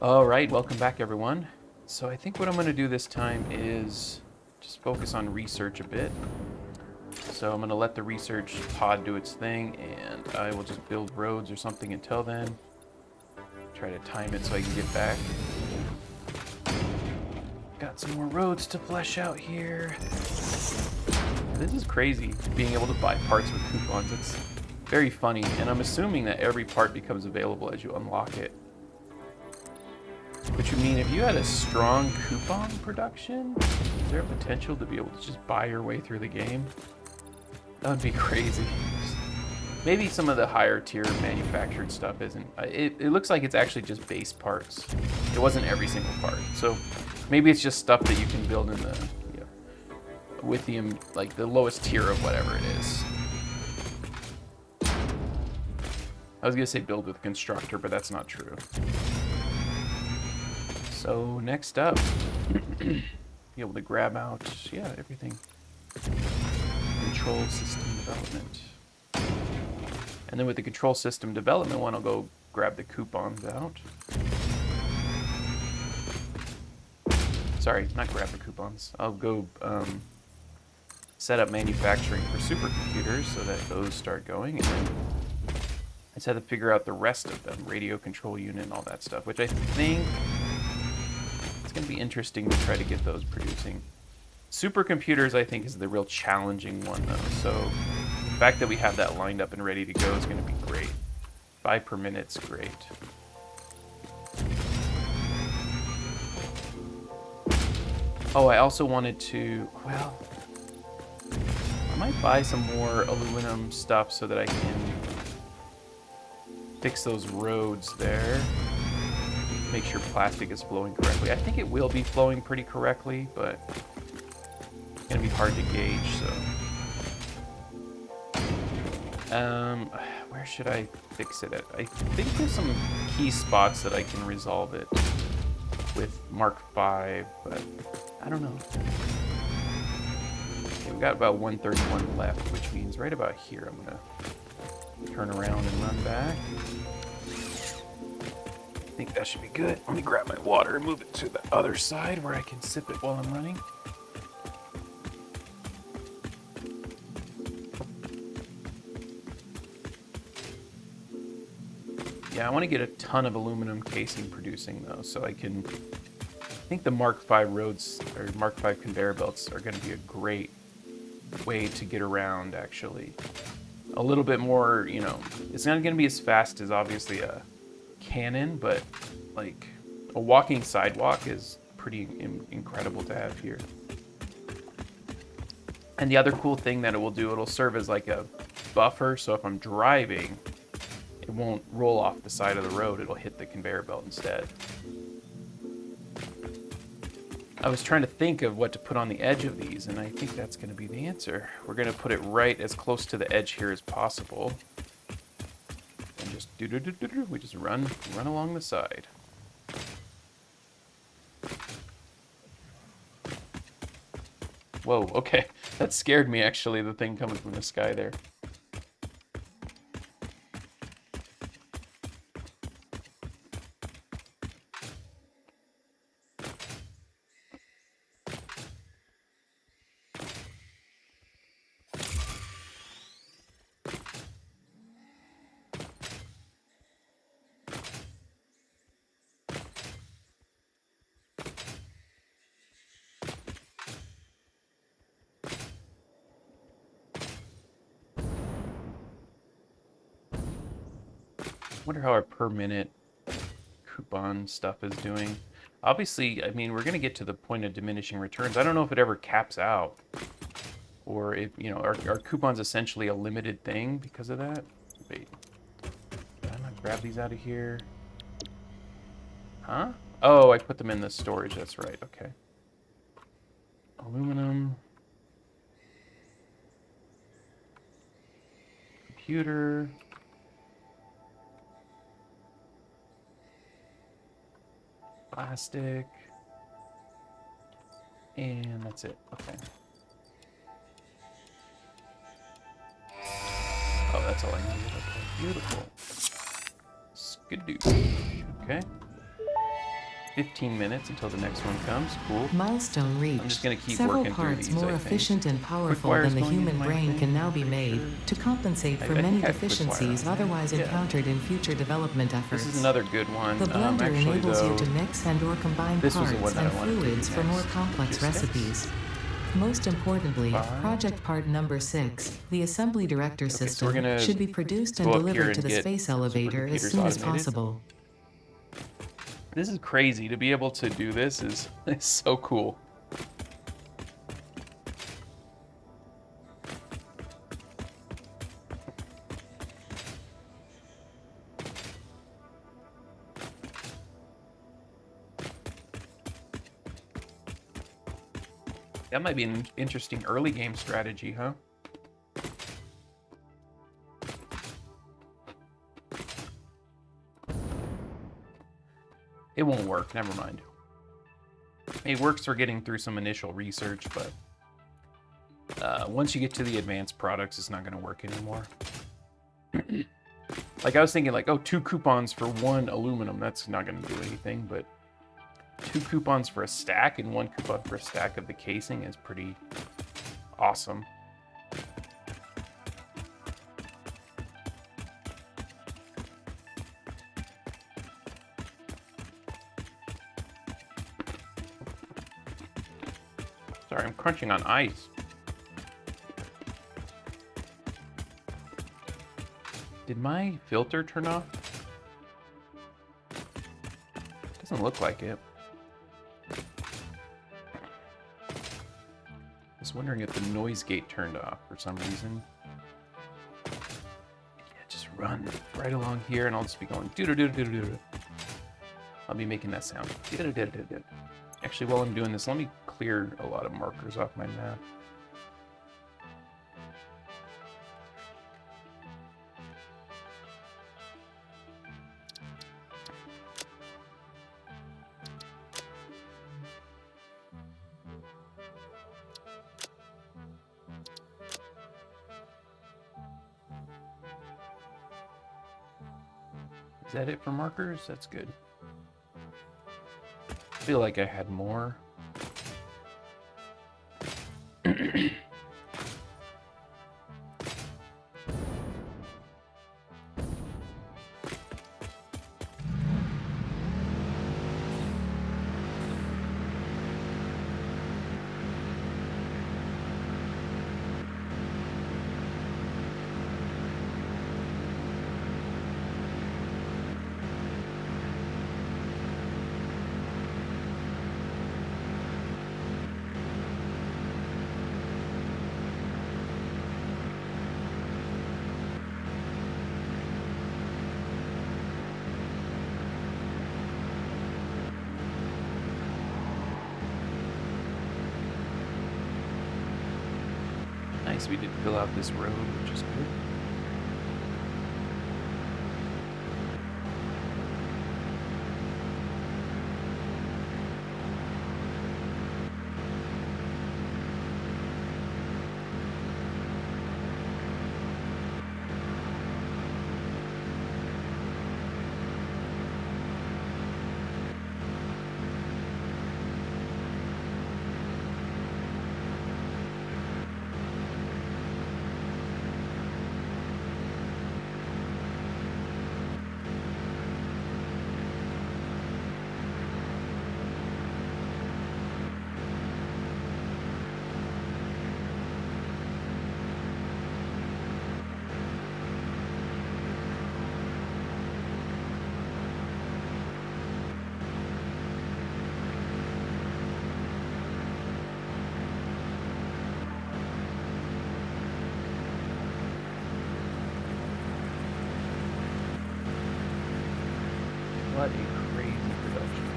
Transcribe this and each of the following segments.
All right, welcome back, everyone. So I think what I'm going to do this time is just focus on research a bit. So I'm going to let the research pod do its thing, and I will just build roads or something until then. Try to time it so I can get back. Got some more roads to flesh out here. This is crazy, being able to buy parts with coupons. It's very funny, and I'm assuming that every part becomes available as you unlock it. Which would mean if you had a strong coupon production, is there a potential to be able to just buy your way through the game? That would be crazy. Maybe some of the higher tier manufactured stuff isn't. It looks like it's actually just base parts. It wasn't every single part. So maybe it's just stuff that you can build in the with the like the lowest tier of whatever it is. I was gonna say build with constructor, but that's not true. So next up, be able to grab out, everything. Control system development. And then with the control system development one, I'll go grab the coupons out. Sorry, not grab the coupons. I'll go set up manufacturing for supercomputers so that those start going, and then I just had to figure out the rest of them, radio control unit and all that stuff, which I think it's going to be interesting to try to get those producing. Supercomputers, I think, is the real challenging one, though. So the fact that we have that lined up and ready to go is going to be great. 5 per minute's great. Oh, I also wanted to, well, I might buy some more aluminum stuff so that I can fix those roads there. Make sure plastic is flowing correctly. I think it will be flowing pretty correctly, but it's gonna be hard to gauge, so. Where should I fix it at? I think there's some key spots that I can resolve it with Mark V, but I don't know. Okay, we got about 131 left, which means right about here I'm gonna turn around and run back. I think that should be good. Let me grab my water and move it to the other side where I can sip it while I'm running. Yeah, I want to get a ton of aluminum casing producing though, so I can. I think the Mark V roads or Mark V conveyor belts are going to be a great way to get around. Actually, a little bit more. It's not going to be as fast as obviously a cannon, but like a walking sidewalk is pretty incredible to have here. And the other cool thing that it will do, it'll serve as like a buffer, so if I'm driving, it won't roll off the side of the road, it'll hit the conveyor belt instead. I was trying to think of what to put on the edge of these, and I think that's going to be the answer. We're going to put it right as close to the edge here as possible. And just we just run along the side. Whoa, okay. That scared me, actually, the thing coming from the sky there. Wonder how our per minute coupon stuff is doing. Obviously, I mean, we're going to get to the point of diminishing returns. I don't know if it ever caps out, or if, are coupons essentially a limited thing because of that? Wait, did I not grab these out of here? Huh? Oh, I put them in the storage. That's right. Okay. Aluminum. Computer. Plastic. And that's it. Okay. Oh, that's all I needed. Okay, beautiful. Skidoo. Okay. 15 minutes until the next one comes. Cool. Milestone reached. I'm just going to keep Several working through parts these, more I think. efficient and Quick powerful wires than the going into human my brain thing, can now be pretty made sure. to compensate for I many think I have quick wire deficiencies on there. otherwise Yeah. encountered in future development efforts. This is another good one. The blender Actually, enables though, you to mix and/or combine this was parts the one that and I wanted to do fluids for more next. complex Logistics. recipes. Most importantly, 5. project part number 6, the assembly director Okay, so we're system, gonna should be produced and go up here delivered and to the get space elevator as supercomputers soon as automated. possible. This is crazy. To be able to do this is so cool. That might be an interesting early game strategy, huh? It won't work, never mind. It works for getting through some initial research, but once you get to the advanced products, it's not going to work anymore. Like, I was thinking, like, oh, 2 coupons for 1 aluminum. That's not going to do anything, but 2 coupons for a stack and 1 coupon for a stack of the casing is pretty awesome. Sorry, I'm crunching on ice. Did my filter turn off? Doesn't look like it. I was wondering if the noise gate turned off for some reason. Yeah, just run right along here and I'll just be going doo-doo-doo-doo-doo-doo. I'll be making that sound. Doo-doo-doo-doo-doo. Actually, while I'm doing this, let me clear a lot of markers off my map. Is that it for markers? That's good. I feel like I had more. Nice, we did fill out this road, which is good. What a crazy production.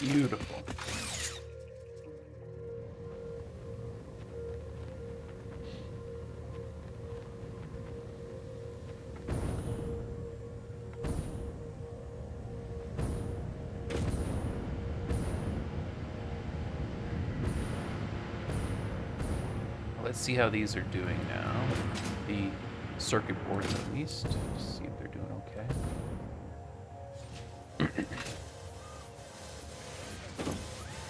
Beautiful. let's see how these are doing now. The circuit boards, at least. See if they're doing okay.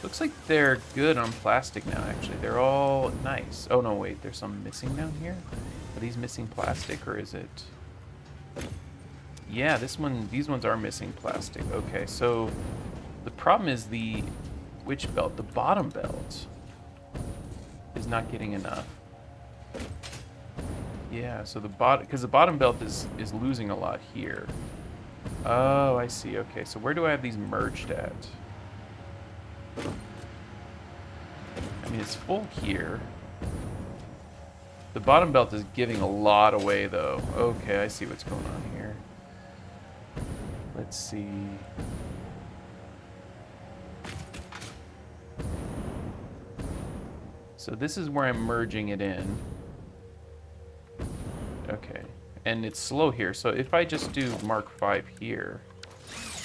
Looks like they're good on plastic now, actually. They're all nice. Oh, no, wait. There's some missing down here? Are these missing plastic, or is it... Yeah, these ones are missing plastic. Okay, so the problem is which belt? The bottom belt is not getting enough. Yeah, so because the bottom belt is losing a lot here. Oh, I see. Okay, so where do I have these merged at? I mean, it's full here. The bottom belt is giving a lot away, though. Okay, I see what's going on here. Let's see. So this is where I'm merging it in. Okay. And it's slow here, so if I just do Mark 5 here,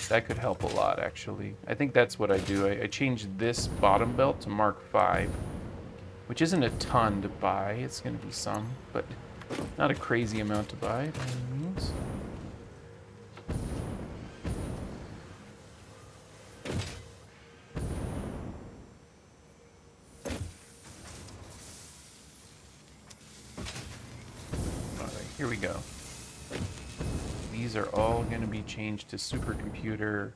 that could help a lot, actually. I think that's what I do. I change this bottom belt to Mark 5, which isn't a ton to buy. It's going to be some, but not a crazy amount to buy by any means. Here we go. These are all going to be changed to supercomputer.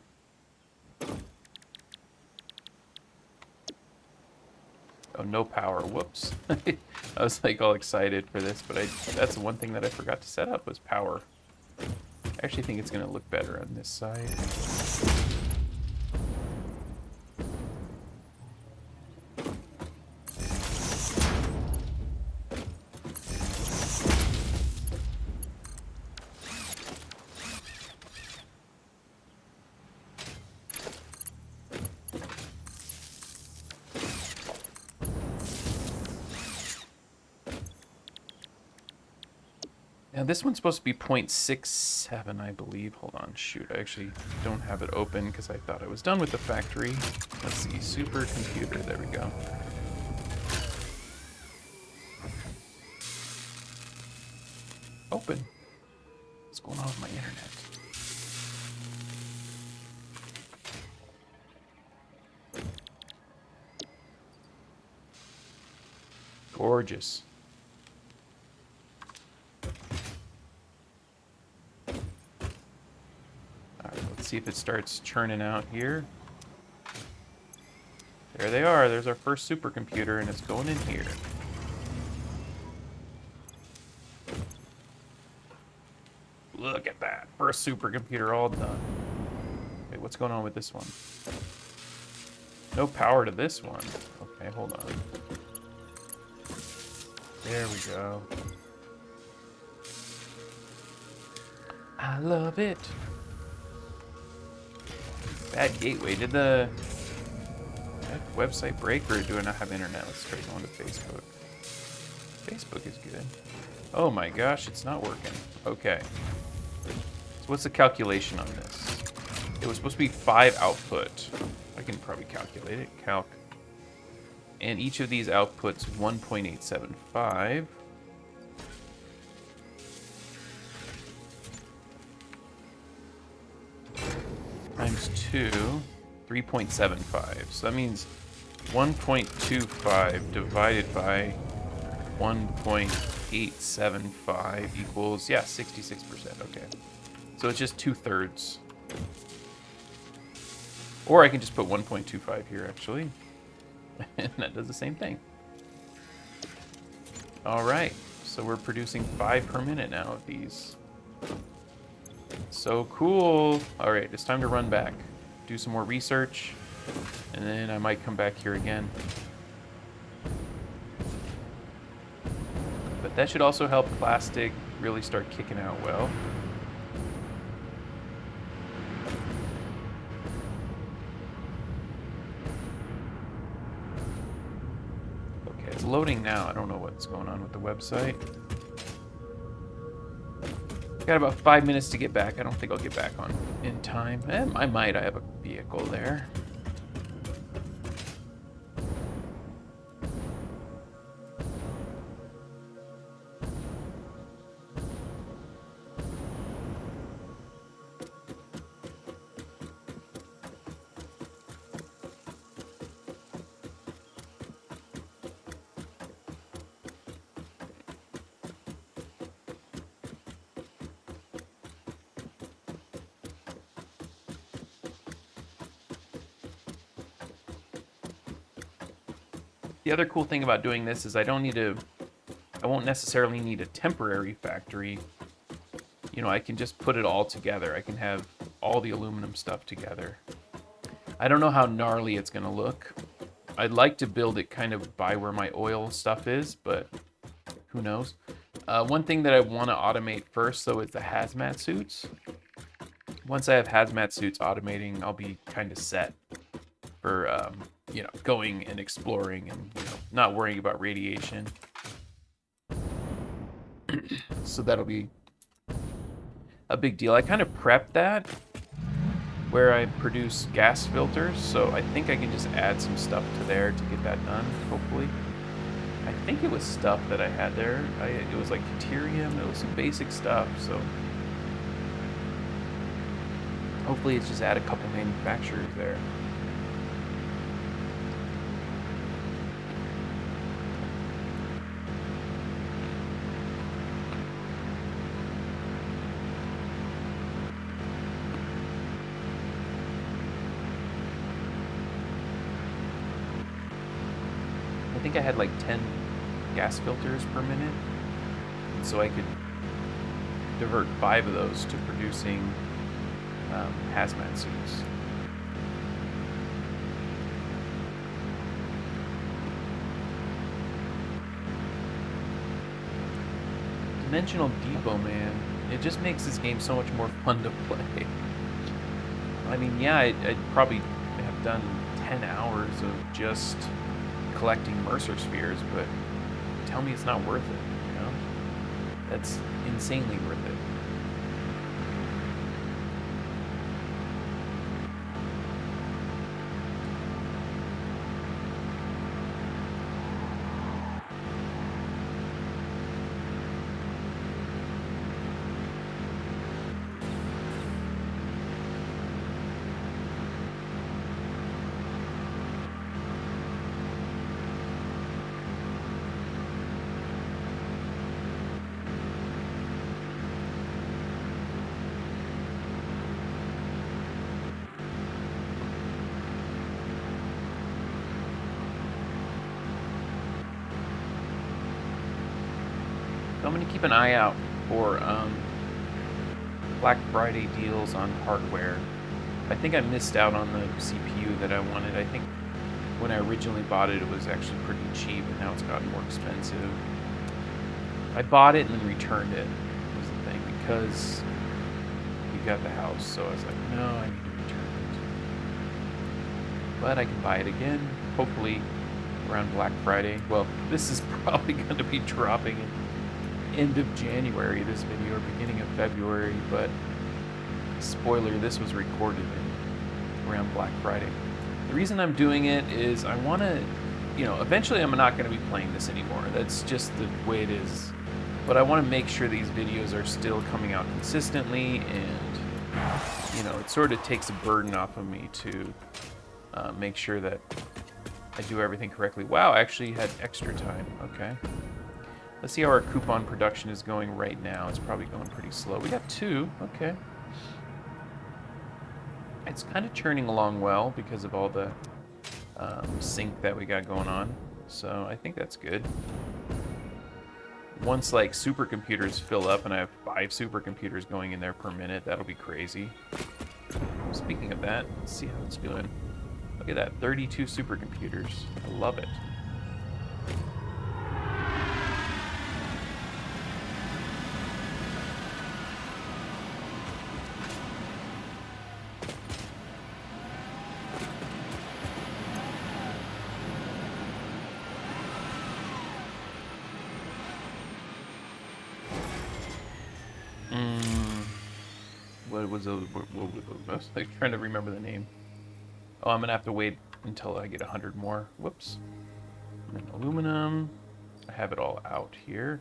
Oh, no power. Whoops. I was like all excited for this, but that's the one thing that I forgot to set up was power. I actually think it's going to look better on this side. Now this one's supposed to be 0.67, I believe. Hold on, shoot, I actually don't have it open because I thought I was done with the factory. Let's see, supercomputer, there we go. Open. What's going on with my internet? Gorgeous. See if it starts churning out here. There they are. There's our first supercomputer, and it's going in here. Look at that. First supercomputer all done. Wait, what's going on with this one? No power to this one. Okay, hold on. There we go. I love it. Bad gateway. Did that website break, or do I not have internet? Let's try going to Facebook. Facebook is good. Oh my gosh, it's not working. Okay. So what's the calculation on this? It was supposed to be 5 output. I can probably calculate it. Calc. And each of these outputs 1.875. Times 2, 3.75. So that means 1.25 divided by 1.875 equals, yeah, 66%. Okay. So it's just 2/3. Or I can just put 1.25 here, actually. And that does the same thing. All right. So we're producing 5 per minute now of these. So cool. All right, it's time to run back, do some more research, and then I might come back here again. But that should also help plastic really start kicking out well. Okay, it's loading now. I don't know what's going on with the website. Got about 5 minutes to get back. I don't think I'll get back on in time. I might. I have a vehicle there. The other cool thing about doing this is I won't necessarily need a temporary factory. You know, I can just put it all together. I can have all the aluminum stuff together. I don't know how gnarly it's gonna look. I'd like to build it kind of by where my oil stuff is, but who knows? One thing that I want to automate first, though, is the hazmat suits. Once I have hazmat suits automating, I'll be kind of set for, you know, going and exploring and, you know, not worrying about radiation. So that'll be a big deal. I kind of prepped that where I produce gas filters, so I think I can just add some stuff to there to get that done, hopefully. I think it was stuff that I had there. It was like deuterium, it was some basic stuff, so hopefully it's just add a couple manufacturers there. I think I had like 10 gas filters per minute, so I could divert 5 of those to producing hazmat suits. Dimensional Depot, man, it just makes this game so much more fun to play. I mean, yeah, I'd probably have done 10 hours of just collecting Mercer spheres, but tell me it's not worth it, you know? That's insanely worth it. I'm going to keep an eye out for Black Friday deals on hardware. I think I missed out on the CPU that I wanted. I think when I originally bought it, it was actually pretty cheap, and now it's gotten more expensive. I bought it and then returned it, was the thing, because we got the house, so I was like, no, I need to return it. But I can buy it again, hopefully around Black Friday. Well, this is probably going to be dropping in end of January, this video, or beginning of February, but spoiler, this was recorded around Black Friday. The reason I'm doing it is I want to, you know, eventually I'm not going to be playing this anymore. That's just the way it is. But I want to make sure these videos are still coming out consistently, and, you know, it sort of takes a burden off of me to make sure that I do everything correctly. Wow, I actually had extra time. Okay. Let's see how our coupon production is going right now. It's probably going pretty slow. We got 2. Okay. It's kind of churning along well because of all the sync that we got going on. So I think that's good. Once like supercomputers fill up and I have 5 supercomputers going in there per minute, that'll be crazy. Speaking of that, let's see how it's doing. Look at that, 32 supercomputers. I love it. What was I was like trying to remember the name. Oh, I'm gonna have to wait until I get 100 more. Whoops. And then aluminum. I have it all out here.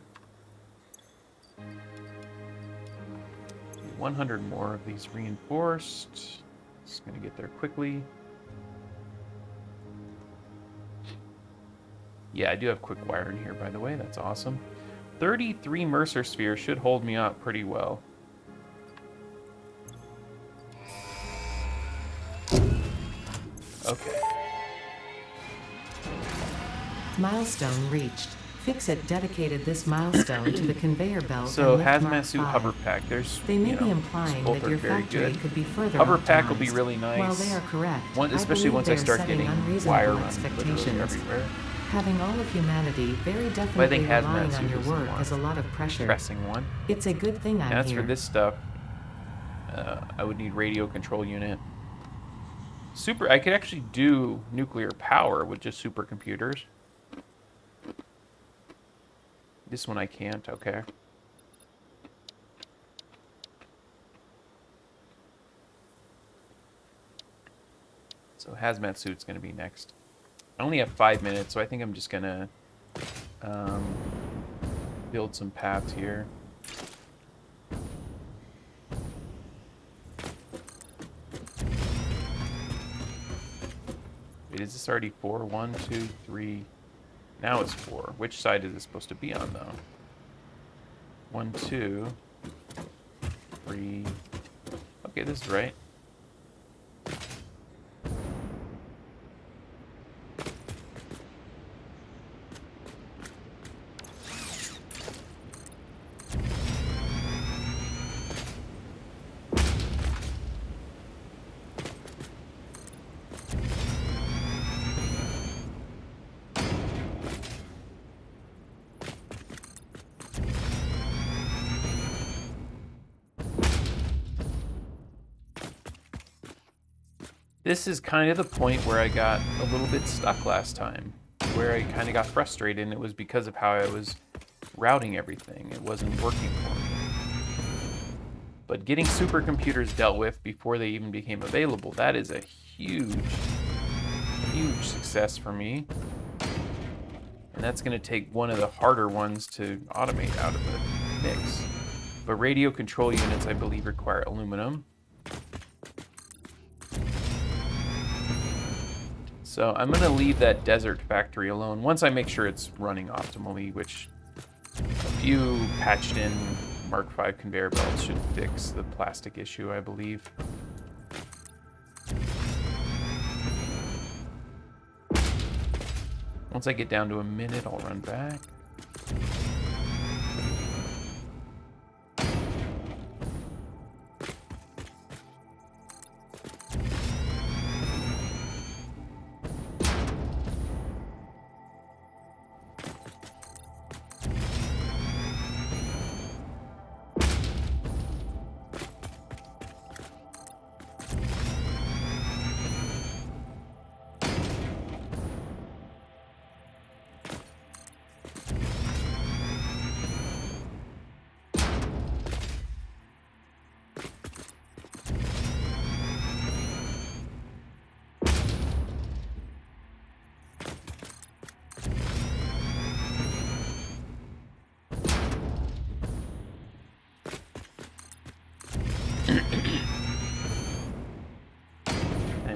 100 more of these reinforced. Just gonna get there quickly. Yeah, I do have quick wire in here, by the way. That's awesome. 33 Mercer spheres should hold me up pretty well. Okay. Milestone reached. Fix-It dedicated this milestone to the conveyor belt So and lift hazmat Mark suit, 5. hover pack. There's, They may you be know, implying both that are your very factory good. could be further Hover optimized. pack will be really nice. While they are correct, Especially I once believe I they're start setting getting unreasonable wire runs literally expectations. everywhere. Having all of humanity very But I definitely think hazmat relying on suit your is the work more is a lot of pressure. pressing one. It's a good thing I'm And as here. for this stuff, I would need radio control unit. I could actually do nuclear power with just supercomputers. This one I can't, okay. So hazmat suit's gonna be next. I only have 5 minutes, so I think I'm just gonna build some paths here. Wait, is this already 4? 1, 2, 3. Now it's 4. Which side is it supposed to be on, though? 1, 2, 3. Okay, this is right. This is kind of the point where I got a little bit stuck last time, where I kind of got frustrated, and it was because of how I was routing everything. It wasn't working for me. But getting supercomputers dealt with before they even became available, that is a huge, huge success for me. And that's going to take one of the harder ones to automate out of the mix. But radio control units, I believe, require aluminum. So I'm going to leave that desert factory alone once I make sure it's running optimally, which a few patched in Mark V conveyor belts should fix the plastic issue, I believe. Once I get down to a minute, I'll run back.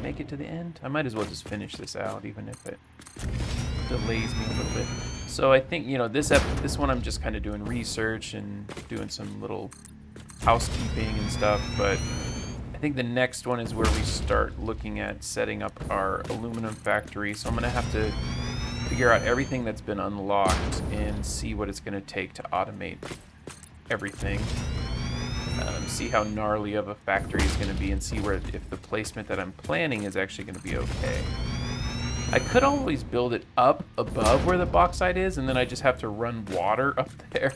Make it to the end? I might as well just finish this out, even if it delays me a little bit. So I think, you know, this one I'm just kind of doing research and doing some little housekeeping and stuff, but I think the next one is where we start looking at setting up our aluminum factory. So I'm going to have to figure out everything that's been unlocked and see what it's going to take to automate everything. See how gnarly of a factory is going to be and see where if the placement that I'm planning is actually going to be okay. I could always build it up above where the bauxite is, and then I just have to run water up there,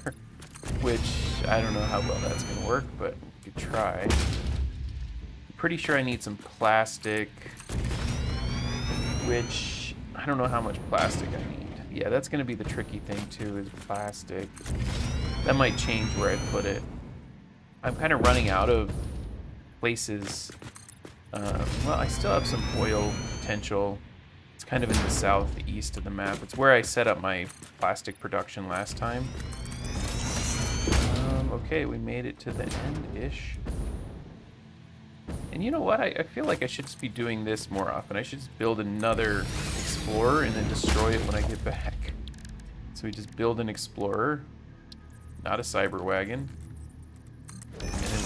which I don't know how well that's going to work, but we could try. I'm pretty sure I need some plastic, which I don't know how much plastic I need. Yeah, that's going to be the tricky thing too, is plastic. That might change where I put it. I'm kind of running out of places. Well, I still have some oil potential. It's kind of in the southeast of the map. It's where I set up my plastic production last time. Okay, we made it to the end-ish. And you know what? I feel like I should just be doing this more often. I should just build another Explorer and then destroy it when I get back. So we just build an Explorer, not a Cyber Wagon. And then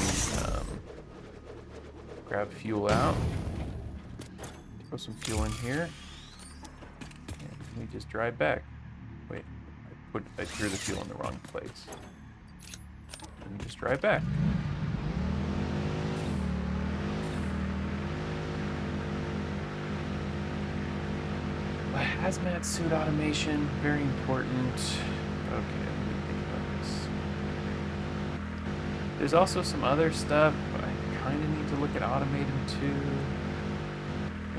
we grab fuel out, throw some fuel in here, and we just drive back. I threw the fuel in the wrong place. And just drive back. Hazmat suit automation, very important. Okay, let me think about this. There's also some other stuff. I kind of need to look at automating too.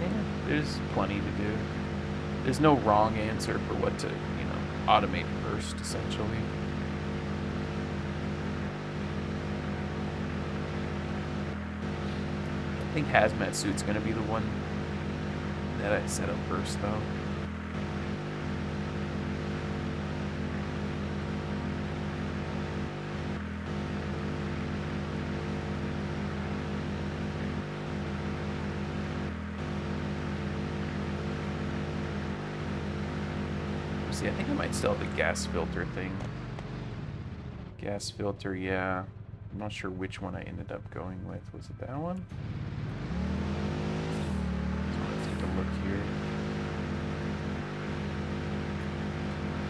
Yeah, there's plenty to do. There's no wrong answer for what to, automate first, essentially. I think hazmat suit's gonna be the one that I set up first, though. See, I think I might still have the gas filter thing. Gas filter, yeah. I'm not sure which one I ended up going with. Was it that one? Let's take a look here.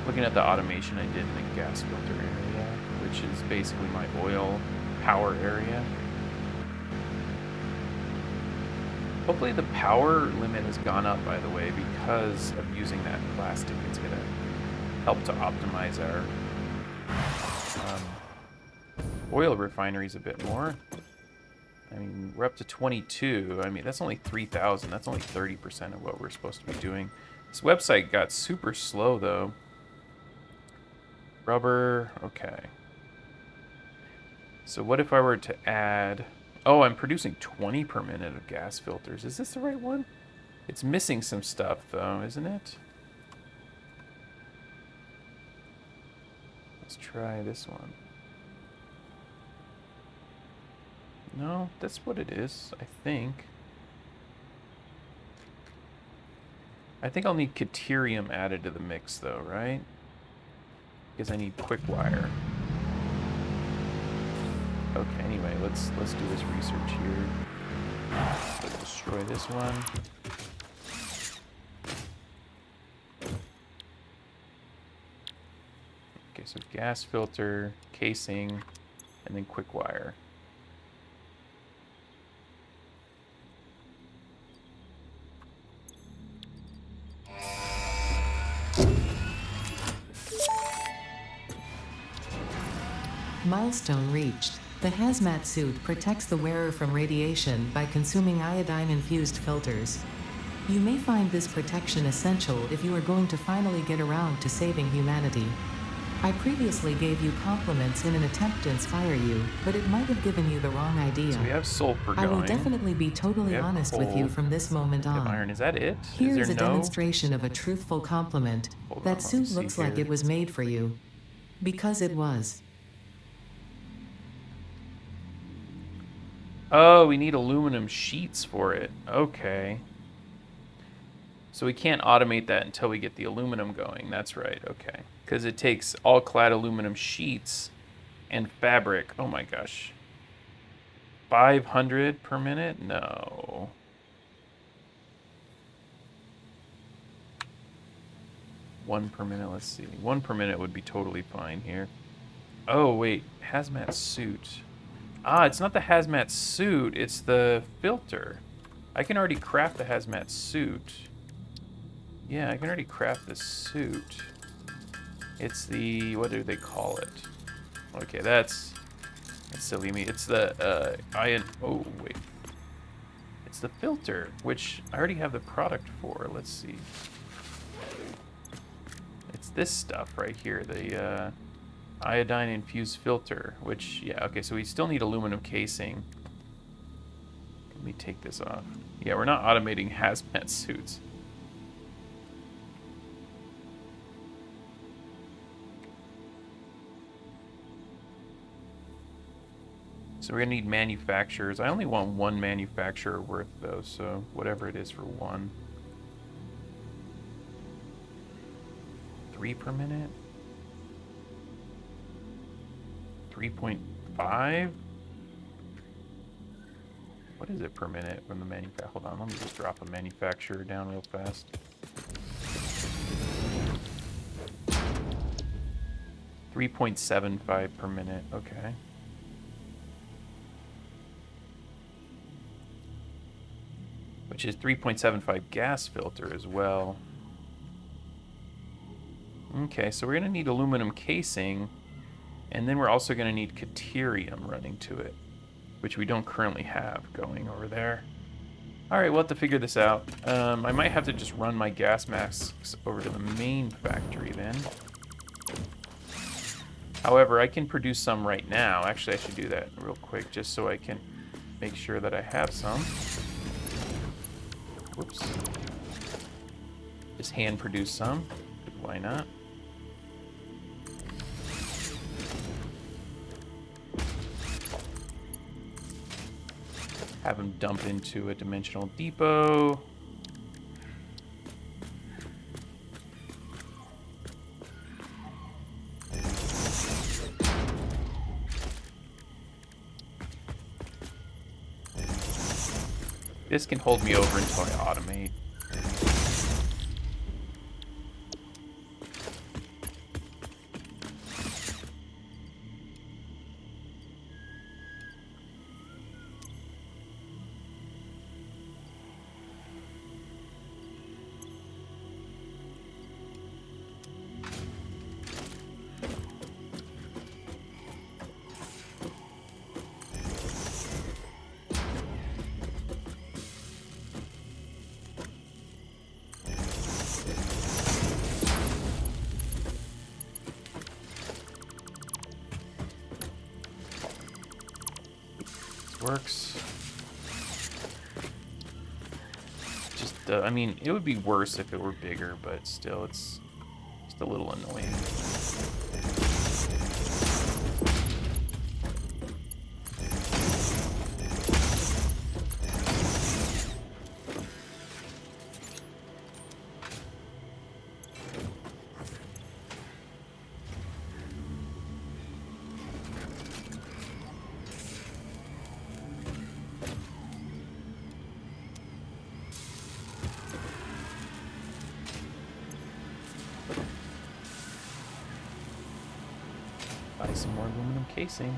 Looking at the automation I did in the gas filter area, which is basically my oil power area. Hopefully the power limit has gone up, by the way, because of using that plastic. It's going to help to optimize our oil refineries a bit more. I mean, we're up to 22. I mean, that's only 3,000. That's only 30% of what we're supposed to be doing. This website got super slow, though. Rubber, okay. So what if I were to add... Oh, I'm producing 20 per minute of gas filters. Is this the right one? It's missing some stuff, though, isn't it? Let's try this one. No, that's what it is, I think. I think I'll need Caterium added to the mix, though, right? Because I need quick wire. Okay, anyway, let's do this research here. Let's destroy this one. Okay, so gas filter, casing, and then quick wire. Milestone reached. The hazmat suit protects the wearer from radiation by consuming iodine-infused filters. You may find this protection essential if you are going to finally get around to saving humanity. I previously gave you compliments in an attempt to inspire you, but it might have given you the wrong idea. So we have sulfur I will going. definitely be totally honest with you from this moment We have on. iron. Is that it? Here is is a there no... demonstration of a truthful compliment. Hold on, That let me suit see looks like here. it was made for you. Because it was. Oh, we need aluminum sheets for it. Okay. So we can't automate that until we get the aluminum going. That's right. Okay. Because it takes all clad aluminum sheets and fabric. Oh my gosh. 500 per minute? No. One per minute. Let's see. 1 per minute would be totally fine here. Oh, wait. Hazmat suit. Ah, it's not the hazmat suit, it's the filter. I can already craft the hazmat suit. Yeah, I can already craft the suit. It's the, what do they call it? Okay, that's silly me. It's the, oh, wait. It's the filter, which I already have the product for. Let's see. It's this stuff right here, the, iodine infused filter, which, yeah, okay, so we still need aluminum casing. Let me take this off. Yeah, we're not automating hazmat suits. So we're gonna need manufacturers. I only want one manufacturer worth though, so whatever it is for one. 3 per minute? 3.5? What is it per minute from the manufacturer? Hold on, let me just drop a manufacturer down real fast. 3.75 per minute. Okay. Which is 3.75 gas filter as well. Okay, so we're going to need aluminum casing, and then we're also going to need Caterium running to it, which we don't currently have going over there. All right, we'll have to figure this out. I might have to just run my gas masks over to the main factory then. However, I can produce some right now. Actually, I should do that real quick just so I can make sure that I have some. Whoops. Just hand produce some. Why not? Have them dump into a dimensional depot. This can hold me over until I automate. Works. Just, I mean, it would be worse if it were bigger, but still, it's just a little annoying. Buy some more aluminum casing.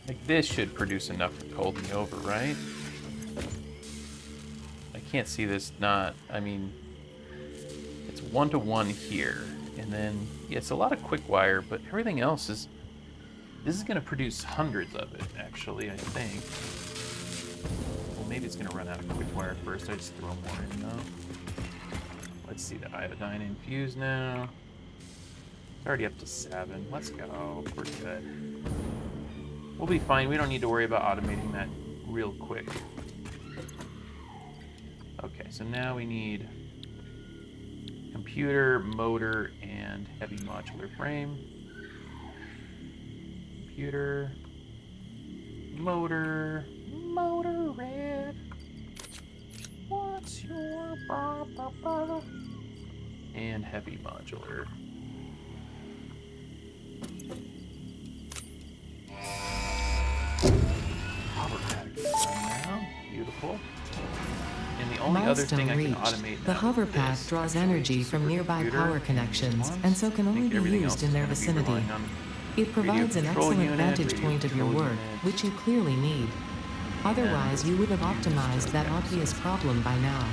Like this should produce enough to hold me over, right? I can't see this not, I mean, it's 1-to-1 here. And then, yeah, it's a lot of quick wire, but everything else is, this is gonna produce hundreds of it, actually, I think. Well, maybe it's gonna run out of quick wire first. I just throw more in though. Let's see the iodine infused now. It's already up to 7. Let's go, we're good. We'll be fine. We don't need to worry about automating that real quick. Okay, so now we need computer, motor, and heavy modular frame. Computer, motor red. What's your ba-ba-ba? And heavy modular. Now, beautiful. And the only other thing I can automate the now hover with pad this, draws actually, energy from nearby supercomputer power connections, ones. and so can I only think be everything used else in is their gonna be vicinity. relying on It provides an control excellent unit, vantage radio point of your control work, unit, which you clearly need. Otherwise, you would have optimized that obvious problem by now.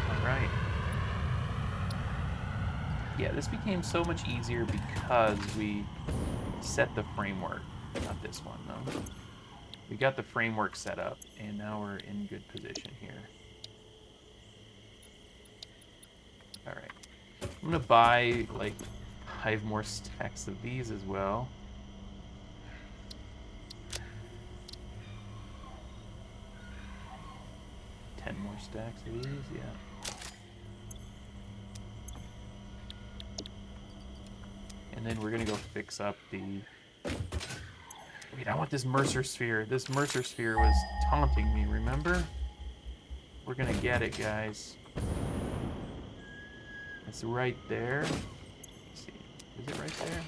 All right. Yeah, this became so much easier because we set the framework. Not this one, though. We got the framework set up, and now we're in good position here. All right. I'm gonna buy like 5 more stacks of these as well. Ten more stacks of these, yeah. And then we're gonna go fix up the... Wait, I want this Mercer Sphere. This Mercer Sphere was taunting me, remember? We're gonna get it, guys. It's right there. Let's see. Is it right there?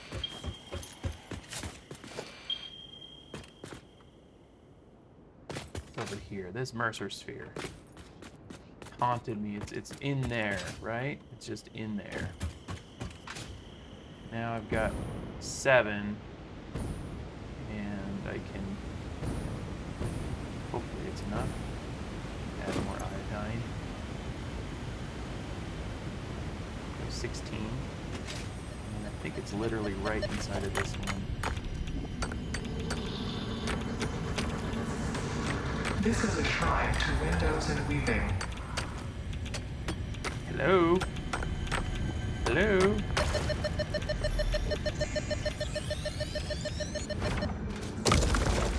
It's over here. This Mercer Sphere taunted me. It's in there, right? It's just in there. Now I've got 7, and I can... Hopefully it's enough. Add more iodine. 16. And I think it's literally right inside of this one. This is a shrine to windows and weaving. Hello? Hello?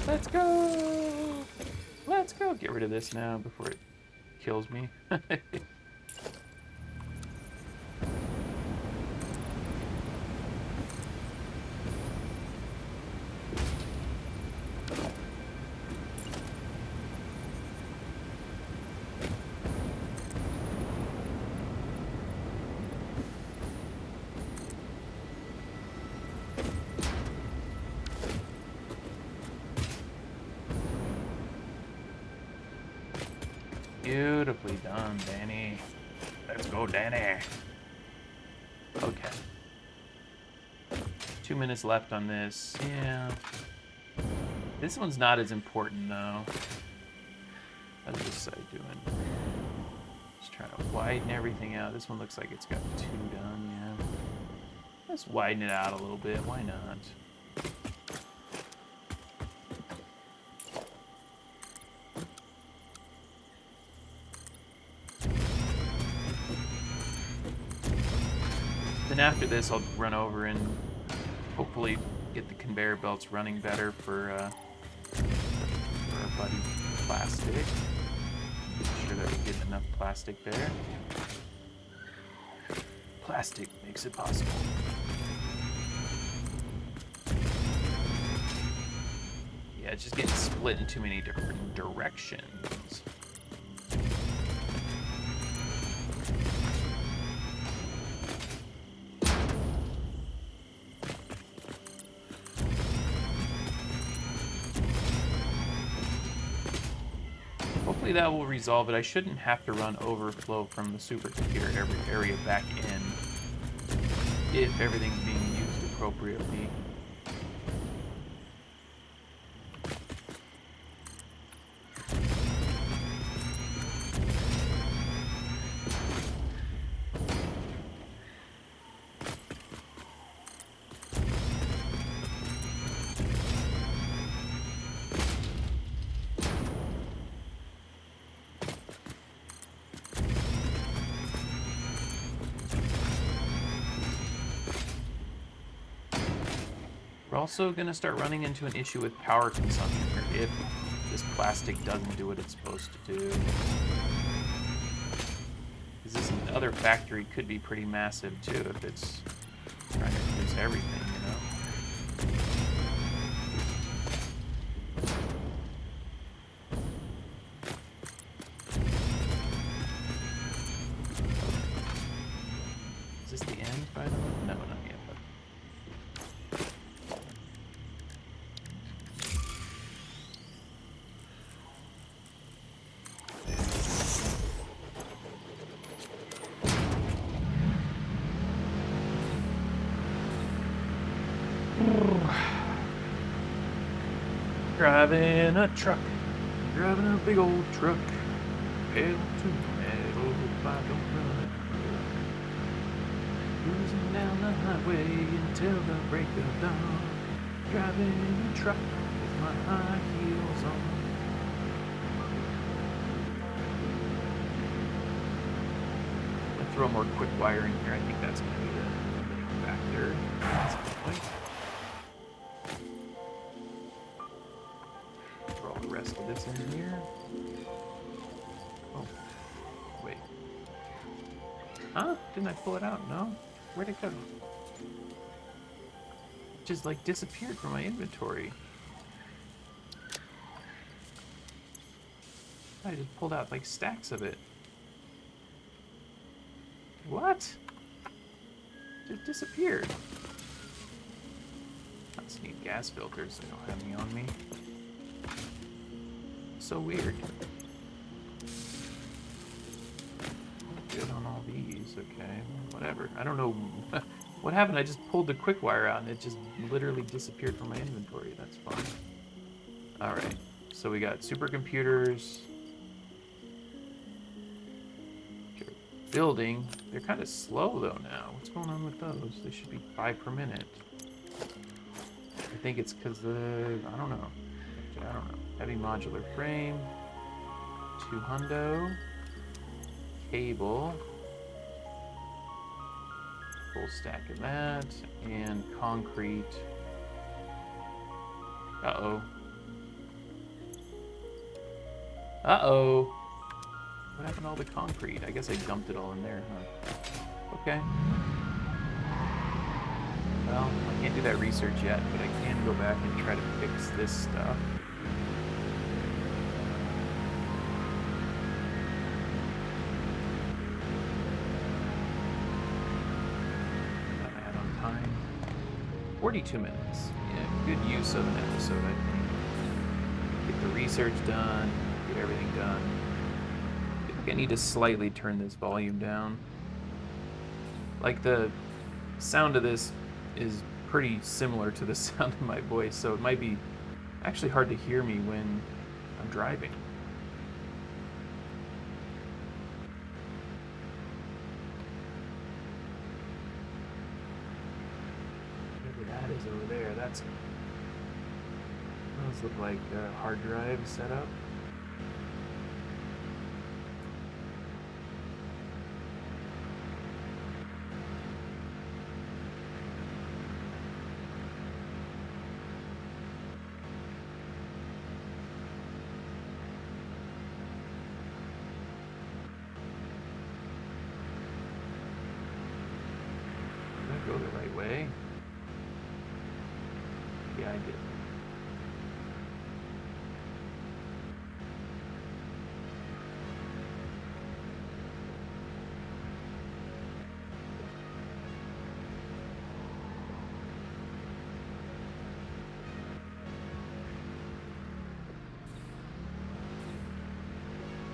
Let's go! Let's go! Get rid of this now before it kills me. Beautifully done, Danny. Let's go, Danny. Okay. 2 minutes left on this. Yeah. This one's not as important, though. How's this side doing? Just trying to widen everything out. This one looks like it's got 2 done, yeah. Let's widen it out a little bit. Why not? Then after this, I'll run over and hopefully get the conveyor belts running better for our buddy Plastic. Make sure that we get enough plastic there. Plastic makes it possible. Yeah, it's just getting split in too many different directions. Hopefully that will resolve it. I shouldn't have to run overflow from the supercomputer every area back in if everything's being used appropriately. We're also going to start running into an issue with power consumption here if this plastic doesn't do what it's supposed to do. Because this other factory could be pretty massive too if it's trying to produce everything, you know? Is this the end, by the way? No, not yet. Driving a truck, driving a big old truck, pedal to the metal, hope I don't run it. Cruising down the highway until the break of dawn, driving a truck with my high heels on. I'll throw more quick wire in here. I think that's going to be the limiting factor at some point. The rest of this in here. Oh, wait. Huh? Didn't I pull it out? No? Where'd it go? just like disappeared from my inventory. I just pulled out like stacks of it. What? Just disappeared. I just need gas filters. They don't have any on me. So weird. Good on all these. Okay, whatever. I don't know what happened. I just pulled the quick wire out and it just literally disappeared from my inventory. That's fine. All right. So we got supercomputers. Building. They're kind of slow though now. What's going on with those? They should be 5 per minute. I think it's because I don't know. Actually, I don't know. Heavy modular frame. 2 hundo. Cable. Full stack of that. And concrete. Uh-oh. Uh-oh. What happened to all the concrete? I guess I dumped it all in there, huh? Okay. Well, I can't do that research yet, but I can go back and try to fix this stuff. What am I at on time? 42 minutes. Yeah, good use of an episode, I think. Get the research done, get everything done. I need to slightly turn this volume down. Like the sound of this is pretty similar to the sound of my voice, so it might be actually hard to hear me when I'm driving. Whatever that is over there, those look like hard drive setup. Go the right way? Yeah, I did.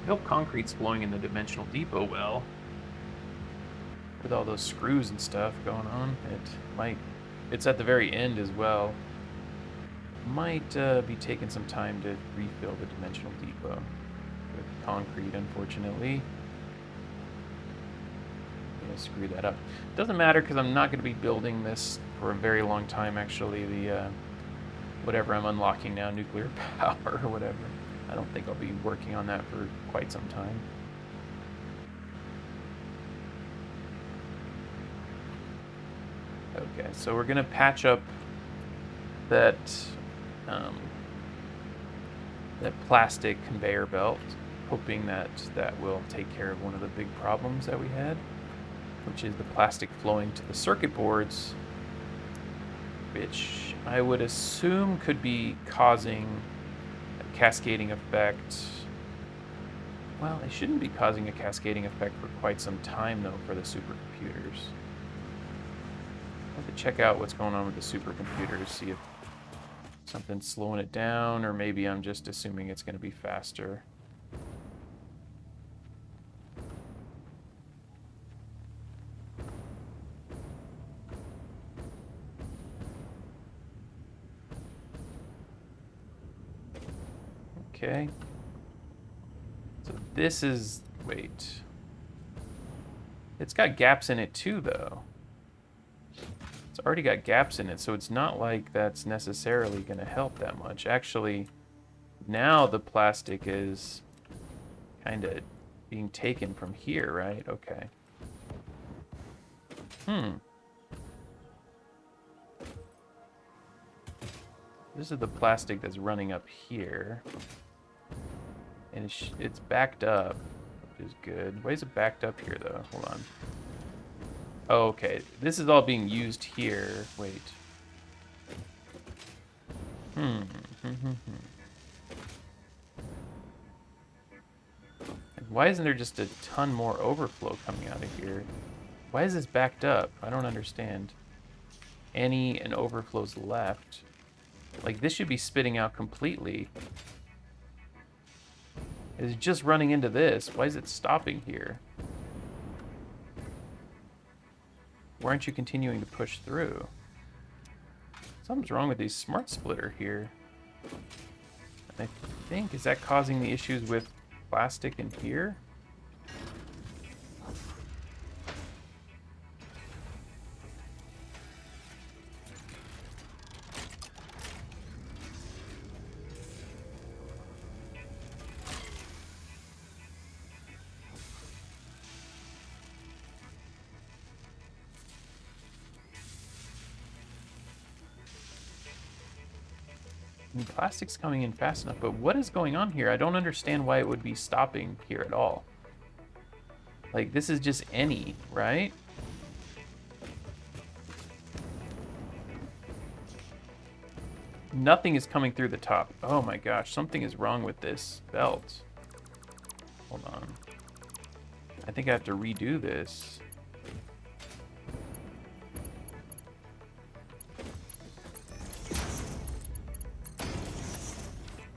I hope concrete's flowing in the dimensional depot well. With all those screws and stuff going on, it's at the very end as well. Might be taking some time to refill the dimensional depot with concrete, unfortunately. I'm gonna screw that up. Doesn't matter because I'm not going to be building this for a very long time, actually. The whatever I'm unlocking now, nuclear power or whatever. I don't think I'll be working on that for quite some time. Okay, so we're gonna patch up that that plastic conveyor belt, hoping that will take care of one of the big problems that we had, which is the plastic flowing to the circuit boards, which I would assume could be causing a cascading effect. Well, it shouldn't be causing a cascading effect for quite some time, though, for the supercomputers. I have to check out what's going on with the supercomputers, see if something's slowing it down, or maybe I'm just assuming it's going to be faster. Okay. So this is... wait. It's got gaps in it too, though. It's already got gaps in it, so it's not like that's necessarily going to help that much. Actually, now the plastic is kind of being taken from here, right? Okay. This is the plastic that's running up here. And it's backed up, which is good. Why is it backed up here, though? Hold on. Oh, okay. This is all being used here. Wait. And why isn't there just a ton more overflow coming out of here? Why is this backed up? I don't understand. Any and overflows left. Like, this should be spitting out completely. It's just running into this. Why is it stopping here? Why aren't you continuing to push through? Something's wrong with the smart splitter here. I think, is that causing the issues with plastic in here? I mean, plastic's coming in fast enough, but what is going on here? I don't understand why it would be stopping here at all. Like, this is just any, right? Nothing is coming through the top. Oh my gosh, something is wrong with this belt. Hold on. I think I have to redo this.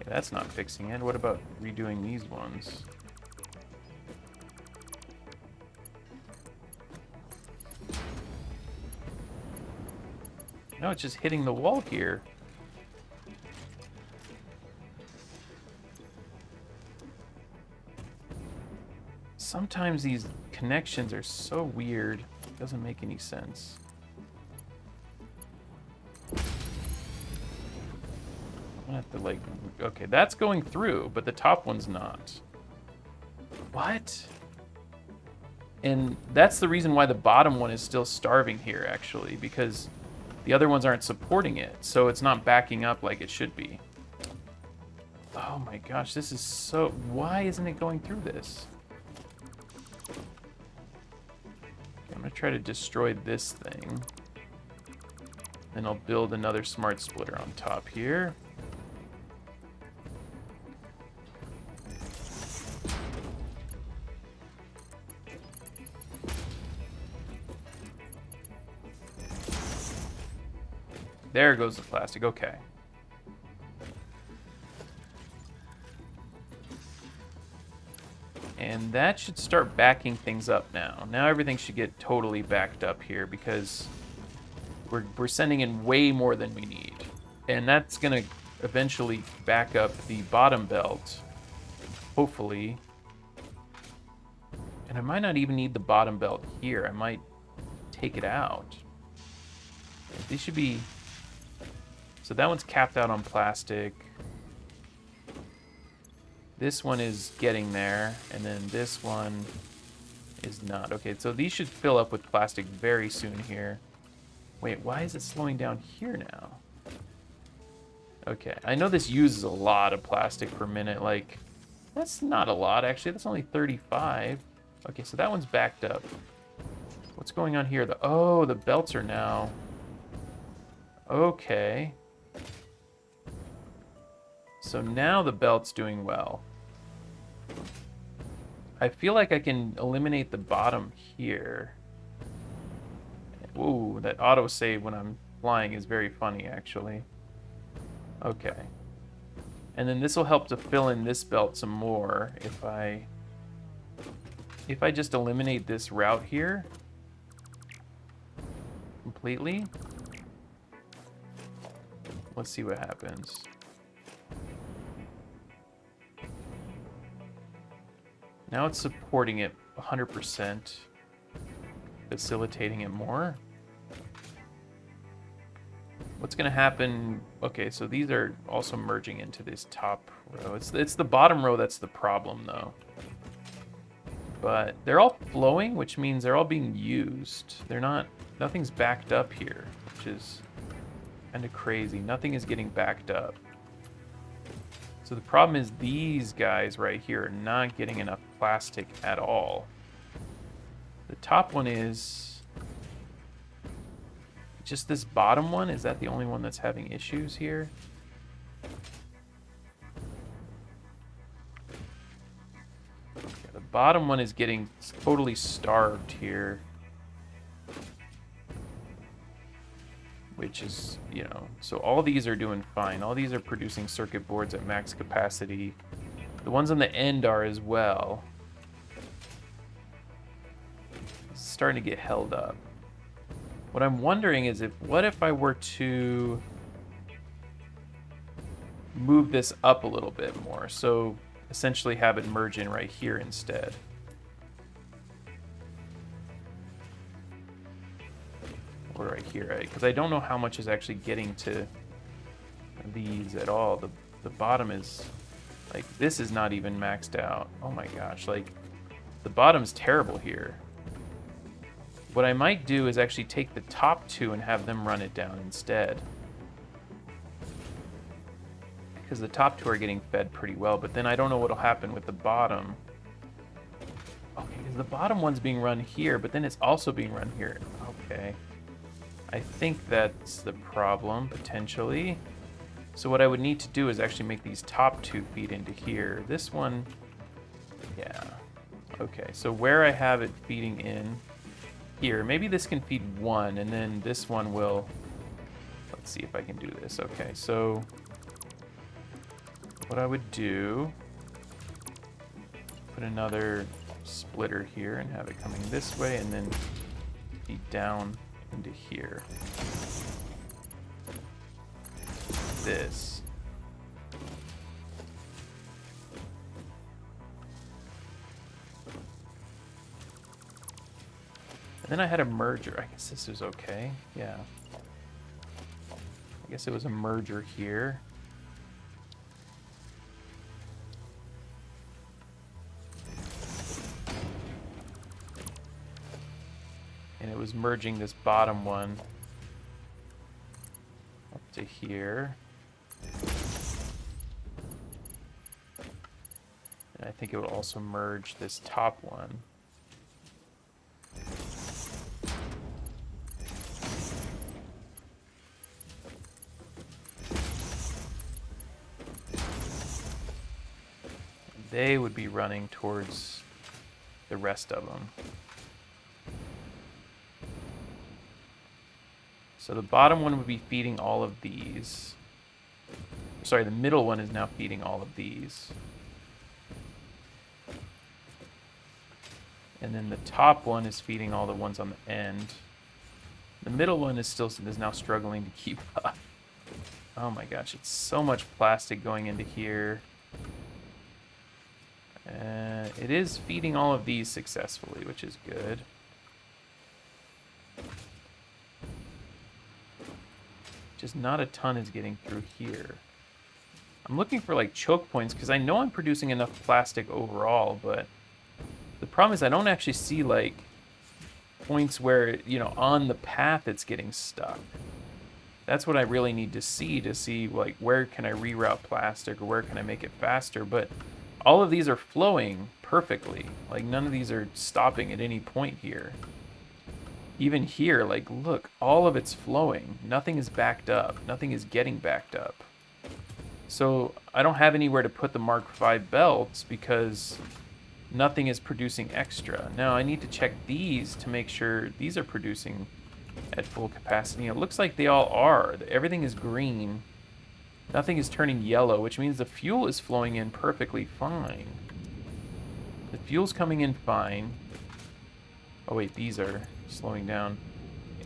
Okay, that's not fixing it. What about redoing these ones? No, it's just hitting the wall here. Sometimes these connections are so weird. It doesn't make any sense. I'm gonna have to, like, okay, that's going through, but the top one's not. What? And that's the reason why the bottom one is still starving here, actually, because the other ones aren't supporting it, so it's not backing up like it should be. Oh my gosh, this is so... Why isn't it going through this? I'm gonna try to destroy this thing. Then I'll build another smart splitter on top here. There goes the plastic, okay. And that should start backing things up now. Now everything should get totally backed up here because we're sending in way more than we need. And that's gonna eventually back up the bottom belt, hopefully. And I might not even need the bottom belt here. I might take it out. These should be... So that one's capped out on plastic. This one is getting there, and then this one is not. Okay, so these should fill up with plastic very soon here. Wait, why is it slowing down here now? Okay, I know this uses a lot of plastic per minute. Like, that's not a lot, actually. That's only 35. Okay, so that one's backed up. What's going on here? Oh, the belts are now... Okay. So now the belt's doing well. I feel like I can eliminate the bottom here. Ooh, that autosave when I'm flying is very funny, actually. Okay. And then this will help to fill in this belt some more if I just eliminate this route here completely. Let's see what happens. Now it's supporting it 100%, facilitating it more. What's going to happen? Okay, so these are also merging into this top row. It's the bottom row that's the problem, though. But they're all flowing, which means they're all being used. They're not... Nothing's backed up here, which is kind of crazy. Nothing is getting backed up. So the problem is these guys right here are not getting enough plastic at all. The top one is... Just this bottom one? Is that the only one that's having issues here? bottom one is getting totally starved here. Which is, you know, so all these are doing fine. All these are producing circuit boards at max capacity. The ones on the end are as well. It's starting to get held up. What I'm wondering is what if I were to move this up a little bit more? So essentially have it merge in right here instead. Or right here, right? Because I don't know how much is actually getting to these at all. The bottom is, like, this is not even maxed out. Oh my gosh, like, the bottom's terrible here. What I might do is actually take the top two and have them run it down instead. Because the top two are getting fed pretty well, but then I don't know what'll happen with the bottom. Okay, because the bottom one's being run here, but then it's also being run here. Okay. I think that's the problem, potentially. So what I would need to do is actually make these top two feed into here. This one, yeah. Okay, so where I have it feeding in here, maybe this can feed one, and then this one will, let's see if I can do this. Okay, so what I would do, put another splitter here and have it coming this way, and then feed down into here. This. And then I had a merger. I guess this was okay. Yeah. I guess it was a merger here. And it was merging this bottom one up to here. And I think it would also merge this top one. They would be running towards the rest of them. So the bottom one would be feeding all of these. Sorry, the middle one is now feeding all of these. And then the top one is feeding all the ones on the end. The middle one is now struggling to keep up. Oh my gosh, it's so much plastic going into here. It is feeding all of these successfully, which is good. Just not a ton is getting through here. I'm looking for like choke points because I know I'm producing enough plastic overall, but the problem is I don't actually see like points where, you know, on the path it's getting stuck. That's what I really need to see like where can I reroute plastic or where can I make it faster, but all of these are flowing perfectly. Like none of these are stopping at any point here. Even here, like look, all of it's flowing. Nothing is backed up. Nothing is getting backed up. So I don't have anywhere to put the Mark V belts because nothing is producing extra. Now I need to check these to make sure these are producing at full capacity. It looks like they all are. Everything is green. Nothing is turning yellow, which means the fuel is flowing in perfectly fine. The fuel's coming in fine. Oh wait, these are slowing down.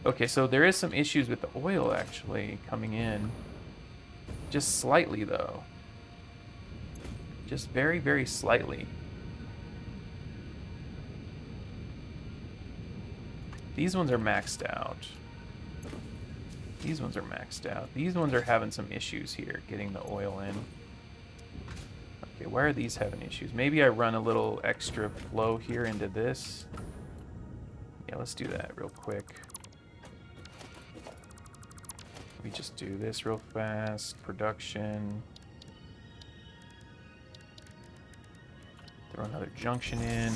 Okay, so there is some issues with the oil actually coming in. Just slightly though. Just very, very slightly. These ones are maxed out. These ones are maxed out. These ones are having some issues here getting the oil in. Okay, why are these having issues? Maybe I run a little extra flow here into this. Yeah, let's do that real quick. Let me just do this real fast. Production. Throw another junction in.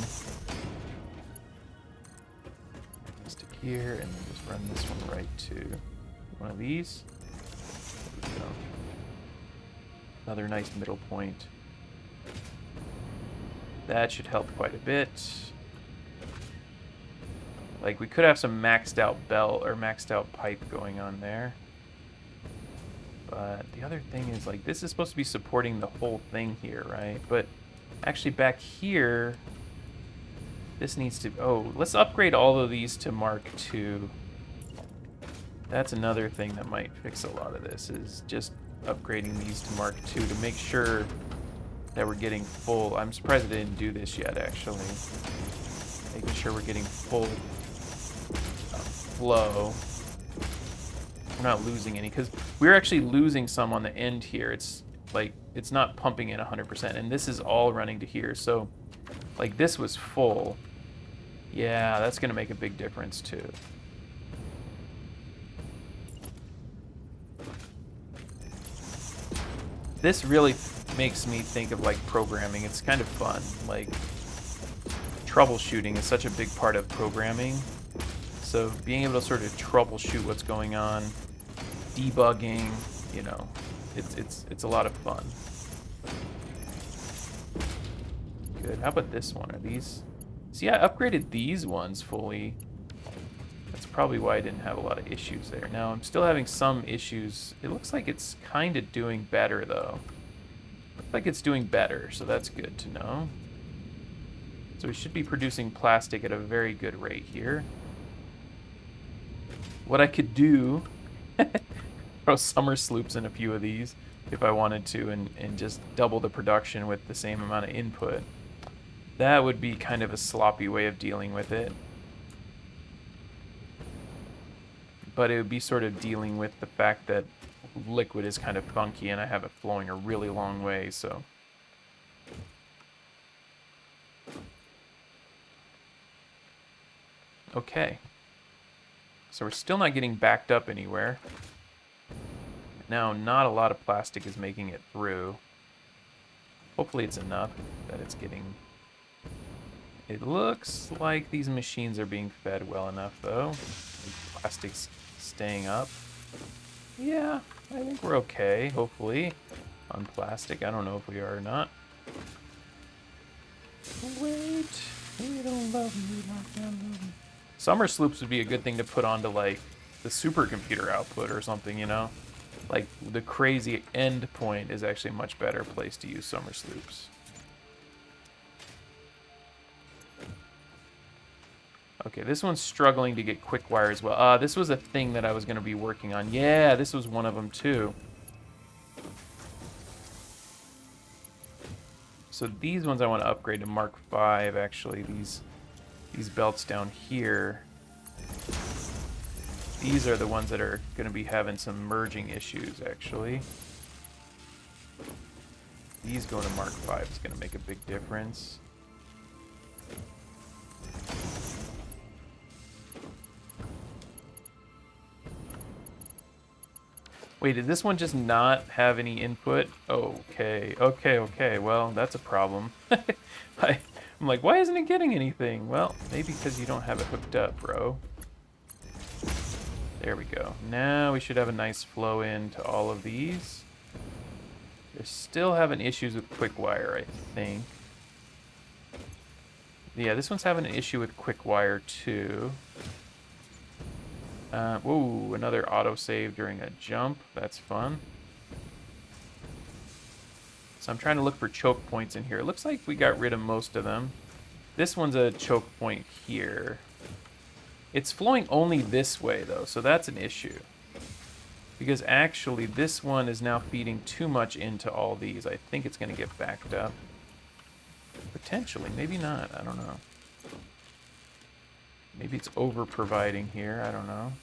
Stick here, and then just run this one right to one of these. There we go. Another nice middle point. That should help quite a bit. Like, we could have some maxed out belt or maxed out pipe going on there. But the other thing is, like, this is supposed to be supporting the whole thing here, right? But actually back here, this needs to... Oh, let's upgrade all of these to Mark II. That's another thing that might fix a lot of this, is just upgrading these to Mark II to make sure that we're getting full... I'm surprised I didn't do this yet, actually. Making sure we're getting full flow. We're not losing any, because we're actually losing some on the end here. It's like, it's not pumping in 100%, and this is all running to here. So, like, this was full. Yeah, that's going to make a big difference, too. This really makes me think of, like, programming. It's kind of fun. Like, troubleshooting is such a big part of programming. So being able to sort of troubleshoot what's going on, debugging, you know, it's a lot of fun. Good. How about this one? Are these... See, I upgraded these ones fully. That's probably why I didn't have a lot of issues there. Now, I'm still having some issues. It looks like it's kind of doing better, though. Looks like it's doing better, so that's good to know. So we should be producing plastic at a very good rate here. What I could do, throw summer sloops in a few of these if I wanted to, and just double the production with the same amount of input. That would be kind of a sloppy way of dealing with it. But it would be sort of dealing with the fact that liquid is kind of funky and I have it flowing a really long way, so... Okay. So we're still not getting backed up anywhere. Now, not a lot of plastic is making it through. Hopefully it's enough that it's getting... It looks like these machines are being fed well enough, though. Plastic's staying up. Yeah, I think we're okay, hopefully, on plastic. I don't know if we are or not. Wait, you don't love me like I love you. Summer sloops would be a good thing to put onto, like, the supercomputer output or something, you know? Like, the crazy end point is actually a much better place to use summer sloops. Okay, this one's struggling to get quick wire as well. This was a thing that I was going to be working on. Yeah, this was one of them, too. So these ones I want to upgrade to Mark V, actually. These belts down here. These are the ones that are going to be having some merging issues, actually. These going to Mark V is going to make a big difference. Wait, did this one just not have any input? Okay, okay. Well, that's a problem. I'm like, why isn't it getting anything? Well, maybe because you don't have it hooked up, bro. There we go. Now we should have a nice flow into all of these. They're still having issues with quick wire, I think. Yeah, this one's having an issue with quick wire too. Whoa, another autosave during a jump. That's fun. So I'm trying to look for choke points in here. It looks like we got rid of most of them. This one's a choke point here. It's flowing only this way, though, so that's an issue. Because actually, this one is now feeding too much into all these. I think it's going to get backed up. Potentially, maybe not. I don't know. Maybe it's over-providing here. I don't know.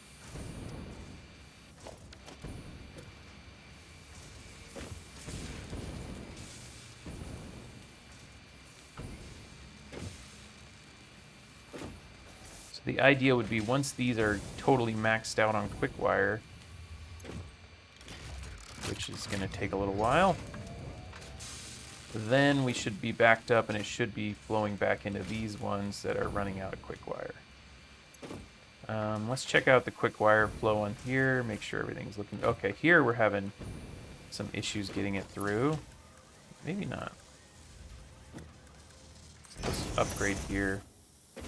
So the idea would be once these are totally maxed out on quick wire, which is going to take a little while, then we should be backed up and it should be flowing back into these ones that are running out of quick wire. Let's check out the quick wire flow on here, make sure everything's looking... Okay, here we're having some issues getting it through. Maybe not. upgrade here and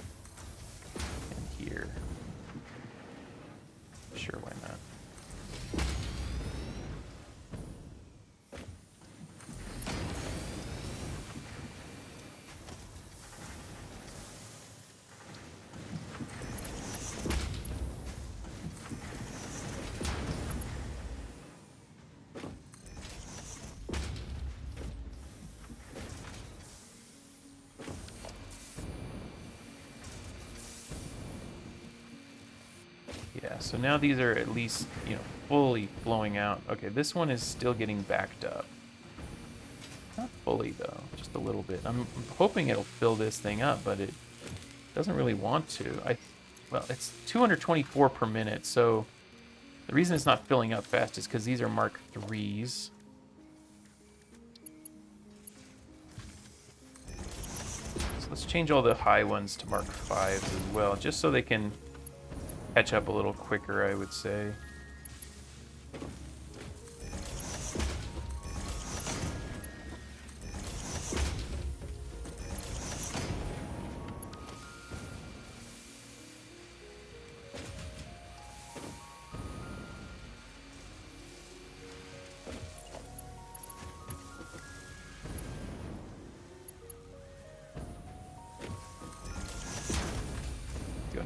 here. Sure, why not? Yeah, so now these are at least, fully flowing out. Okay, this one is still getting backed up. Not fully, though, just a little bit. I'm hoping it'll fill this thing up, but it doesn't really want to. Well, it's 224 per minute, so the reason it's not filling up fast is because these are Mark IIIs. So let's change all the high ones to Mark Vs as well, just so they can catch up a little quicker, I would say.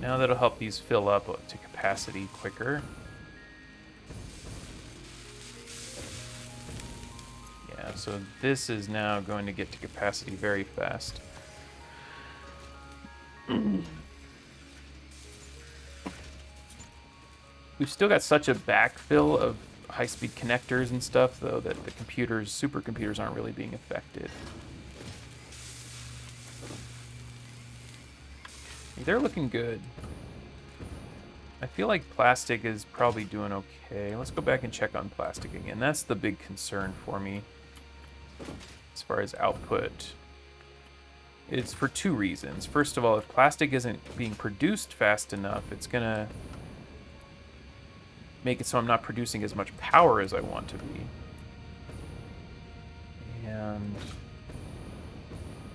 Now that'll help these fill up to capacity quicker. Yeah, so this is now going to get to capacity very fast. We've still got such a backfill of high-speed connectors and stuff, though, that the supercomputers aren't really being affected. They're looking good. I feel like plastic is probably doing okay. Let's go back and check on plastic again. That's the big concern for me as far as output. It's for two reasons. First of all, if plastic isn't being produced fast enough, it's going to make it so I'm not producing as much power as I want to be. And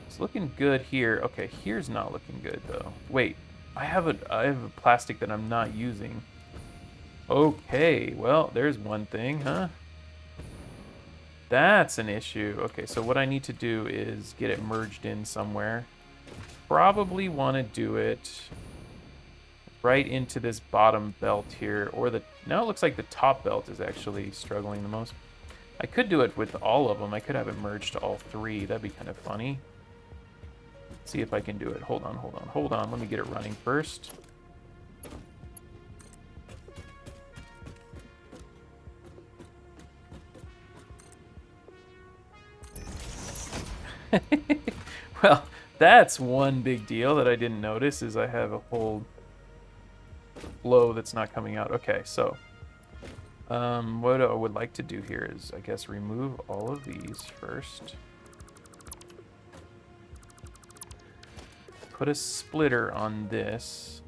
it's looking good here. Okay, here's not looking good though. Wait, I have a plastic that I'm not using. Okay, well, there's one thing, huh? That's an issue. Okay, so what I need to do is get it merged in somewhere. Probably want to do it right into this bottom belt here, or now it looks like the top belt is actually struggling the most. I could do it with all of them. I could have it merged to all three. That'd be kind of funny. See if I can do it. Hold on. Let me get it running first. Well, that's one big deal that I didn't notice, is I have a whole flow that's not coming out. Okay, so what I would like to do here is, I guess, remove all of these first. Put a splitter on this.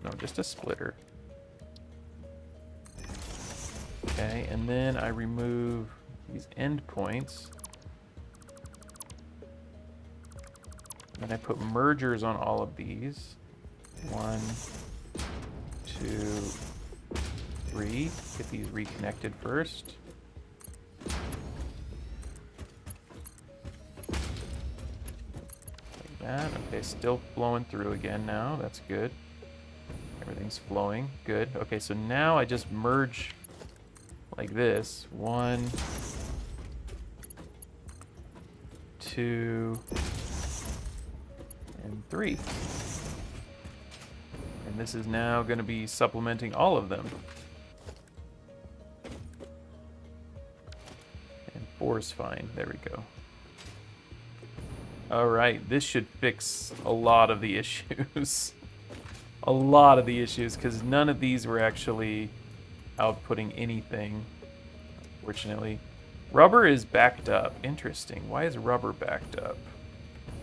No, just a splitter. Okay, and then I remove these endpoints. And I put mergers on all of these. 1, 2, 3. Get these reconnected first. Like that. Okay, still flowing through again now. That's good. Everything's flowing. Good. Okay, so now I just merge like this. 1, 2, and 3. And this is now going to be supplementing all of them. And 4 is fine. There we go. All right, this should fix a lot of the issues. A lot of the issues, because none of these were actually outputting anything, fortunately. Rubber is backed up. Interesting. Why is rubber backed up?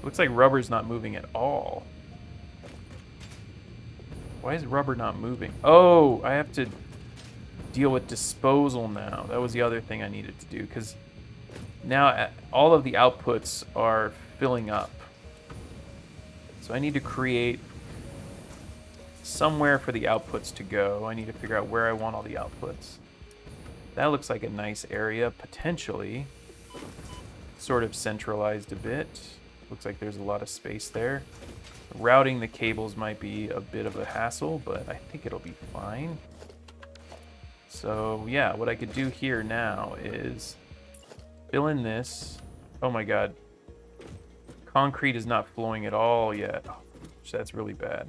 Looks like rubber's not moving at all. Why is rubber not moving? Oh, I have to deal with disposal now. That was the other thing I needed to do, because now all of the outputs are filling up. So I need to create somewhere for the outputs to go. I need to figure out where I want all the outputs. That looks like a nice area, potentially. Sort of centralized a bit. Looks like there's a lot of space there. Routing the cables might be a bit of a hassle, but I think it'll be fine. So yeah, what I could do here now is fill in this. Oh my god. Concrete is not flowing at all yet. Oh, that's really bad.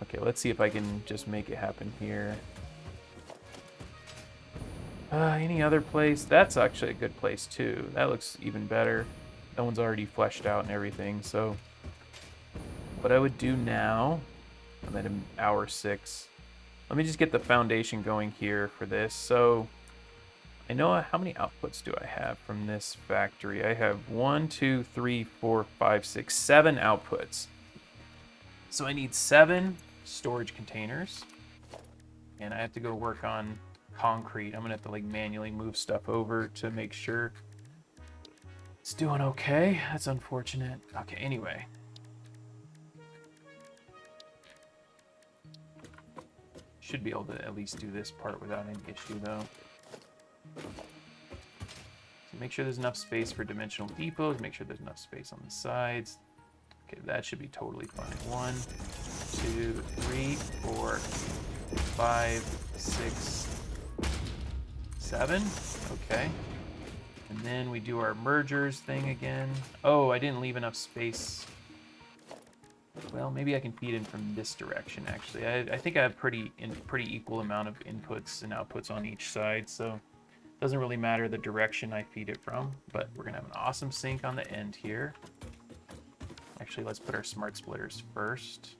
Okay, let's see if I can just make it happen here. Any other place? That's actually a good place too. That looks even better. That one's already fleshed out and everything. So what I would do now, I'm at hour 6. Let me just get the foundation going here for this. So I know how many outputs do I have from this factory? I have 1, 2, 3, 4, 5, 6, 7 outputs. So I need 7 storage containers. And I have to go work on concrete. I'm gonna have to like manually move stuff over to make sure it's doing okay. That's unfortunate. Okay, anyway. Should be able to at least do this part without any issue though. So make sure there's enough space for dimensional depots, make sure there's enough space on the sides. Okay, that should be totally fine. 1, 2, 3, 4, 5, 6, 7. Okay. And then we do our mergers thing again. Oh, I didn't leave enough space. Well, maybe I can feed in from this direction, actually. I think I have pretty equal amount of inputs and outputs on each side, so it doesn't really matter the direction I feed it from, but we're going to have an awesome sink on the end here. Actually, let's put our smart splitters first.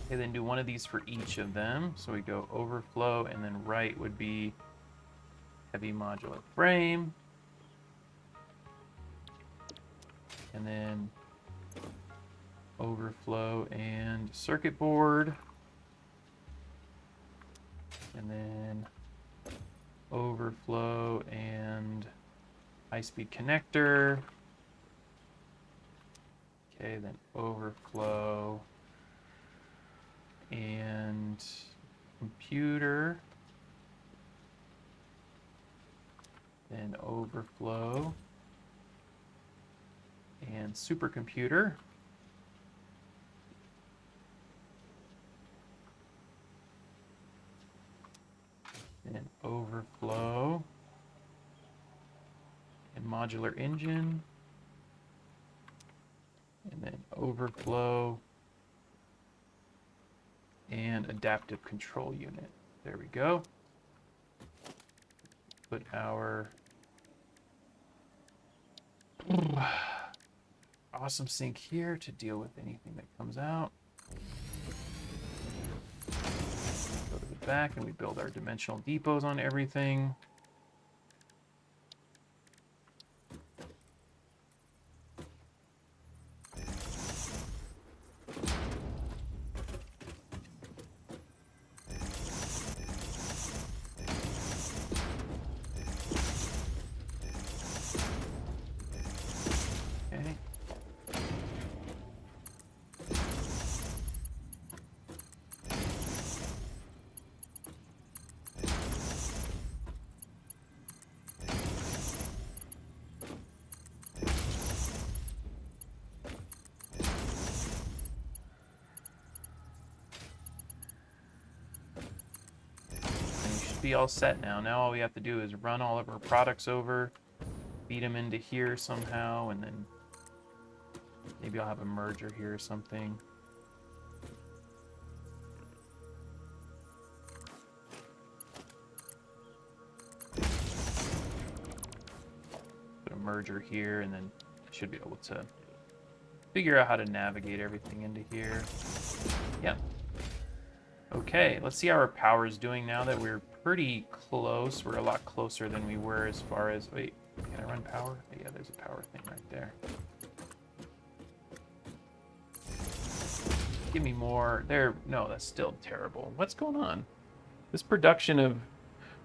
Okay, then do one of these for each of them. So we go overflow, and then right would be heavy modular frame. And then overflow and circuit board. And then overflow and high-speed connector. Okay, then overflow and computer, then overflow and supercomputer, then overflow and modular engine, and then overflow and adaptive control unit. There we go. Put our awesome sink here to deal with anything that comes out. Go to the back and we build our dimensional depots on everything. Be all set now. Now all we have to do is run all of our products over, feed them into here somehow, and then maybe I'll have a merger here or something. merger here, and then should be able to figure out how to navigate everything into here. Yep. Okay, let's see how our power is doing now that we're pretty close. We're a lot closer than we were as far as... Wait, can I run power? Yeah, there's a power thing right there. Give me more. There. No, that's still terrible. What's going on? This production of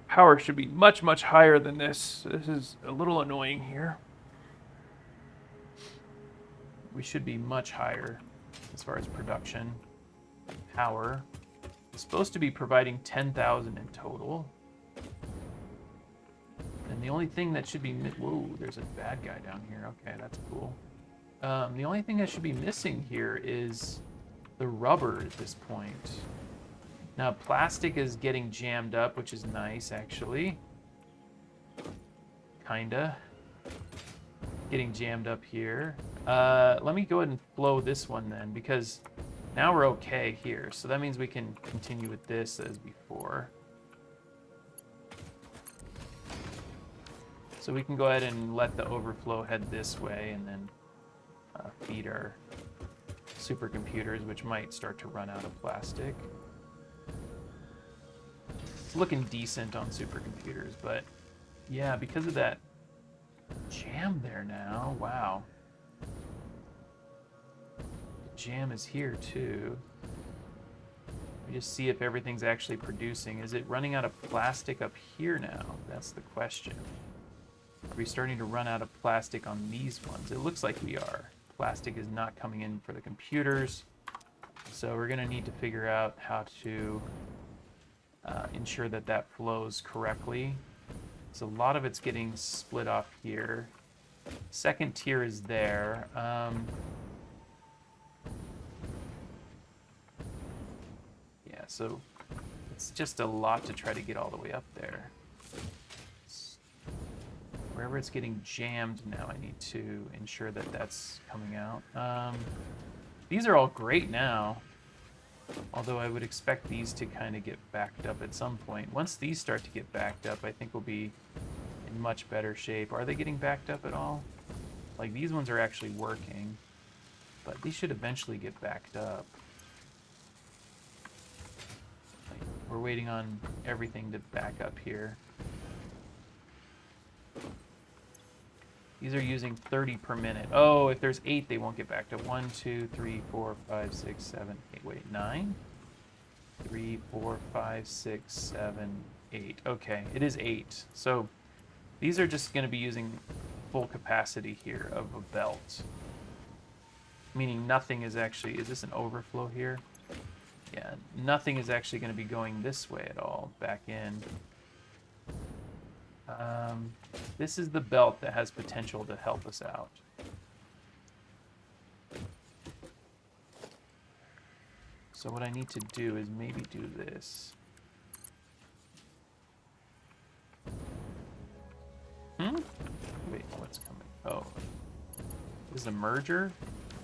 power should be much, much higher than this. This is a little annoying here. We should be much higher as far as production. Power. It's supposed to be providing 10,000 in total. And the only thing that should be... Whoa, there's a bad guy down here. Okay, that's cool. The only thing that should be missing here is the rubber at this point. Now, plastic is getting jammed up, which is nice, actually. Kinda. Getting jammed up here. Let me go ahead and flow this one then, because now we're okay here. So that means we can continue with this as before. So we can go ahead and let the overflow head this way and then feed our supercomputers, which might start to run out of plastic. It's looking decent on supercomputers, but yeah, because of that jam there now, wow. The jam is here too. We just see if everything's actually producing. Is it running out of plastic up here now? That's the question. Are we starting to run out of plastic on these ones? It looks like we are. Plastic is not coming in for the computers. So we're going to need to figure out how to ensure that that flows correctly. So a lot of it's getting split off here. Second tier is there. Yeah, so it's just a lot to try to get all the way up there. Wherever it's getting jammed now, I need to ensure that that's coming out. These are all great now, although I would expect these to kind of get backed up at some point. Once these start to get backed up, I think we'll be in much better shape. Are they getting backed up at all? Like, these ones are actually working, but these should eventually get backed up. Like, we're waiting on everything to back up here. These are using 30 per minute. Oh, if there's 8, they won't get backed up. 1, 2, 3, 4, 5, 6, 7, 8. Wait, 9? 3, 4, 5, 6, 7, 8. Okay, it is 8. So these are just going to be using full capacity here of a belt. Meaning nothing is actually... Is this an overflow here? Yeah, nothing is actually going to be going this way at all, back in. This is the belt that has potential to help us out. So what I need to do is maybe do this. Wait, what's coming? Oh. This is a merger?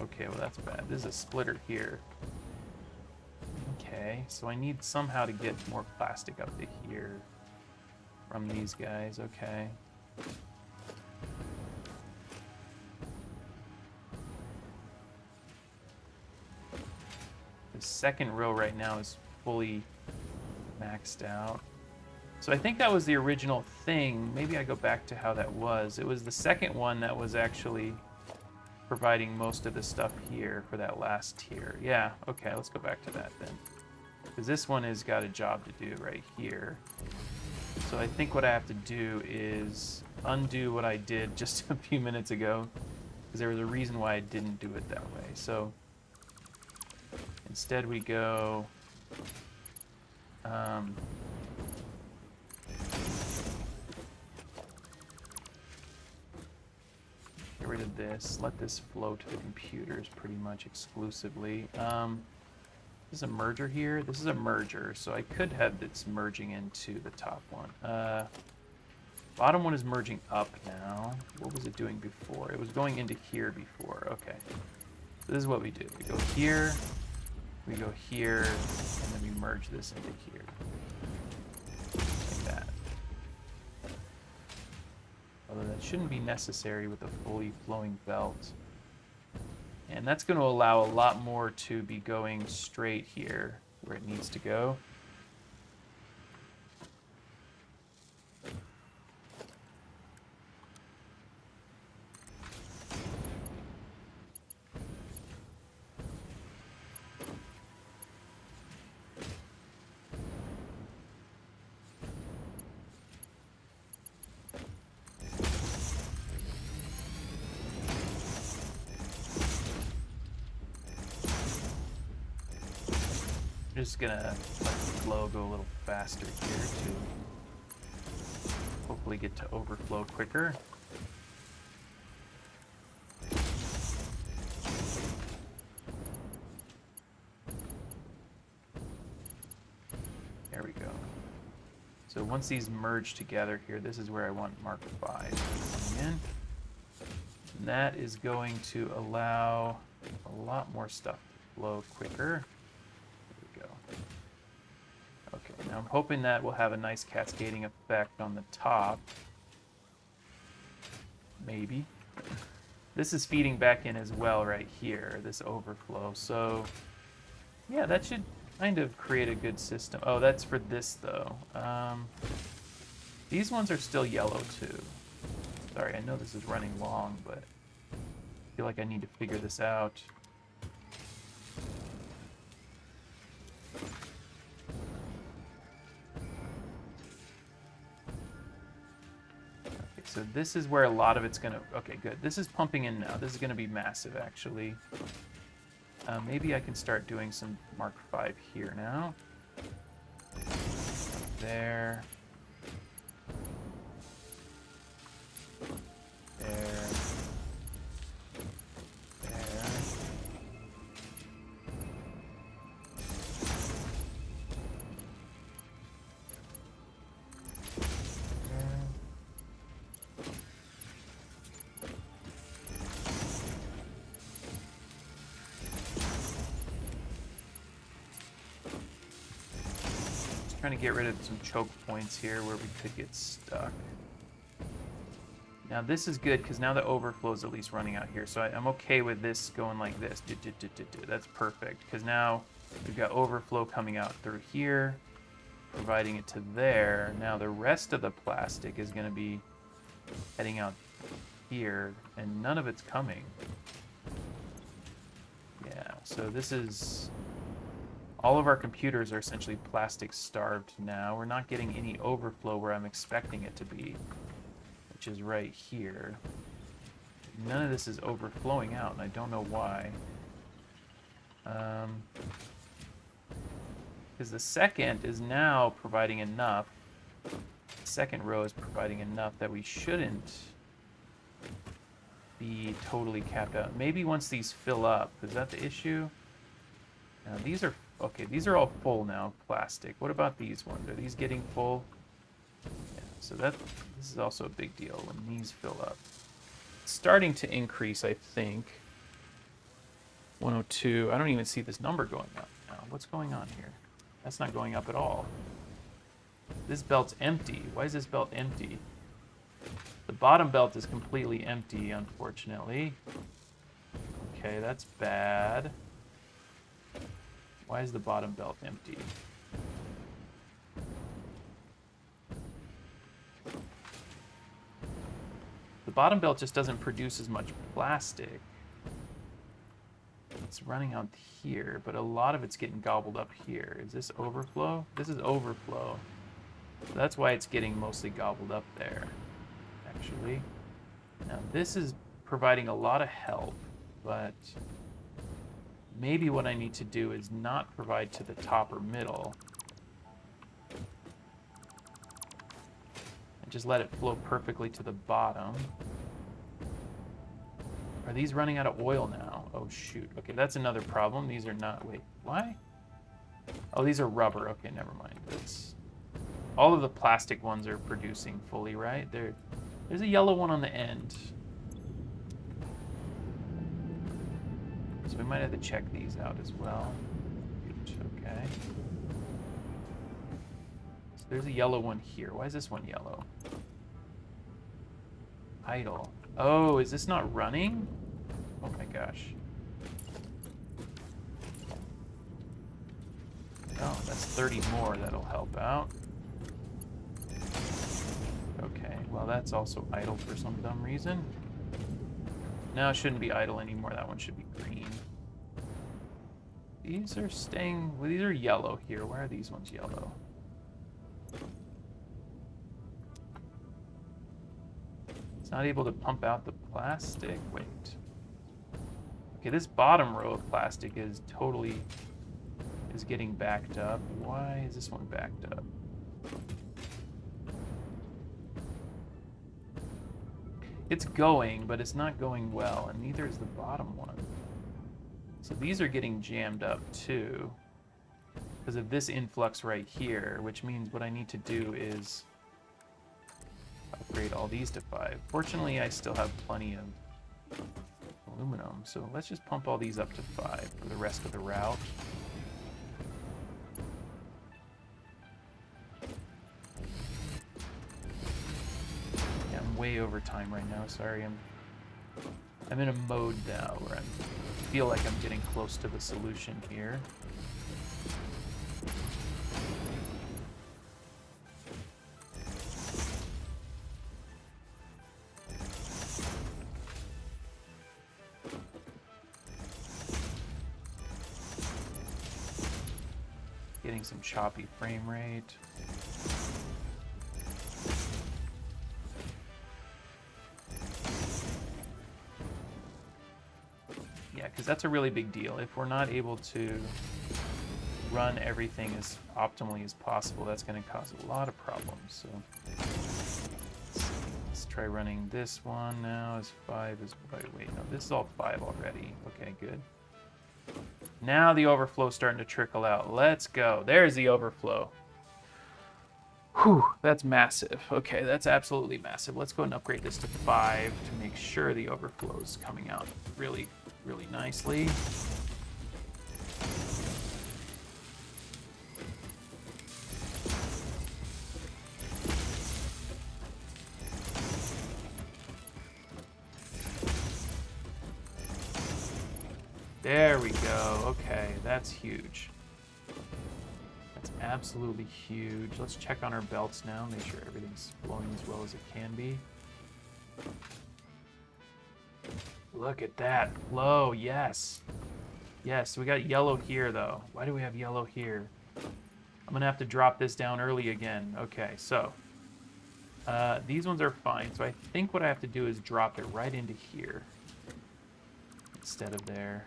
Okay, well that's bad. This is a splitter here. Okay, so I need somehow to get more plastic up to here. From these guys, okay. The second row right now is fully maxed out. So I think that was the original thing. Maybe I go back to how that was. It was the second one that was actually providing most of the stuff here for that last tier. Yeah, okay, let's go back to that then. Because this one has got a job to do right here. So I think what I have to do is undo what I did just a few minutes ago, because there was a reason why I didn't do it that way. So instead we go get rid of this, let this flow to the computers pretty much exclusively. This is a merger here. This is a merger, so I could have this merging into the top one. Bottom one is merging up now. What was it doing before? It was going into here before. Okay. So this is what we do. We go here, we go here, and then we merge this into here. Like that. Although that shouldn't be necessary with a fully flowing belt. And that's going to allow a lot more to be going straight here where it needs to go. I'm just gonna let the flow go a little faster here to hopefully get to overflow quicker. There we go. So once these merge together here, this is where I want Mark 5 coming in. And that is going to allow a lot more stuff to flow quicker. Okay, now I'm hoping that will have a nice cascading effect on the top. Maybe. This is feeding back in as well right here, this overflow. So, yeah, that should kind of create a good system. Oh, that's for this, though. These ones are still yellow, too. Sorry, I know this is running long, but I feel like I need to figure this out. So this is where a lot of it's going to... Okay, good. This is pumping in now. This is going to be massive, actually. Maybe I can start doing some Mark 5 here now. There. There. There. Trying to get rid of some choke points here where we could get stuck. Now this is good because now the overflow is at least running out here. So I'm okay with this going like this. That's perfect because now we've got overflow coming out through here, providing it to there. Now the rest of the plastic is going to be heading out here and none of it's coming. Yeah, so this is... All of our computers are essentially plastic starved now. We're not getting any overflow where I'm expecting it to be, which is right here. None of this is overflowing out, and I don't know why. Because the second is now providing enough. The second row is providing enough that we shouldn't be totally capped out. Maybe once these fill up, is that the issue? Now these are... Okay, these are all full now, plastic. What about these ones? Are these getting full? Yeah, so this is also a big deal when these fill up. It's starting to increase, I think. 102. I don't even see this number going up now. What's going on here? That's not going up at all. This belt's empty. Why is this belt empty? The bottom belt is completely empty, unfortunately. Okay, that's bad. Why is the bottom belt empty? The bottom belt just doesn't produce as much plastic. It's running out here, but a lot of it's getting gobbled up here. Is this overflow? This is overflow. So that's why it's getting mostly gobbled up there, actually. Now this is providing a lot of help, but... Maybe what I need to do is not provide to the top or middle. And just let it flow perfectly to the bottom. Are these running out of oil now? Oh, shoot. Okay, that's another problem. These are not... Wait, why? Oh, these are rubber. Okay, never mind. That's... All of the plastic ones are producing fully, right? There's a yellow one on the end. So we might have to check these out as well. Okay. So there's a yellow one here. Why is this one yellow? Idle. Oh, is this not running? Oh my gosh. Oh, that's 30 more. That'll help out. Okay, well that's also idle for some dumb reason. No, it shouldn't be idle anymore. That one should be green. These are staying... Well, these are yellow here. Why are these ones yellow? It's not able to pump out the plastic. Wait. Okay, this bottom row of plastic is totally... is getting backed up. Why is this one backed up? It's going, but it's not going well, and neither is the bottom one. So these are getting jammed up too because of this influx right here, which means what I need to do is upgrade all these to 5. Fortunately, I still have plenty of aluminum, so let's just pump all these up to 5 for the rest of the route. Yeah, I'm way over time right now. Sorry, I'm in a mode now where I feel like I'm getting close to the solution here. Getting some choppy frame rate. Yeah, because that's a really big deal. If we're not able to run everything as optimally as possible, that's going to cause a lot of problems. So let's try running this one now as 5 is... Wait, no, this is all 5 already. Okay, good. Now the overflow's starting to trickle out. Let's go. There's the overflow. Whew, that's massive. Okay, that's absolutely massive. Let's go and upgrade this to 5 to make sure the overflow is coming out really, really nicely. There we go. Okay, that's huge. That's absolutely huge. Let's check on our belts now, make sure everything's flowing as well as it can be. Look at that flow, yes. Yes, we got yellow here though. Why do we have yellow here? I'm gonna have to drop this down early again. Okay, so these ones are fine. So I think what I have to do is drop it right into here instead of there.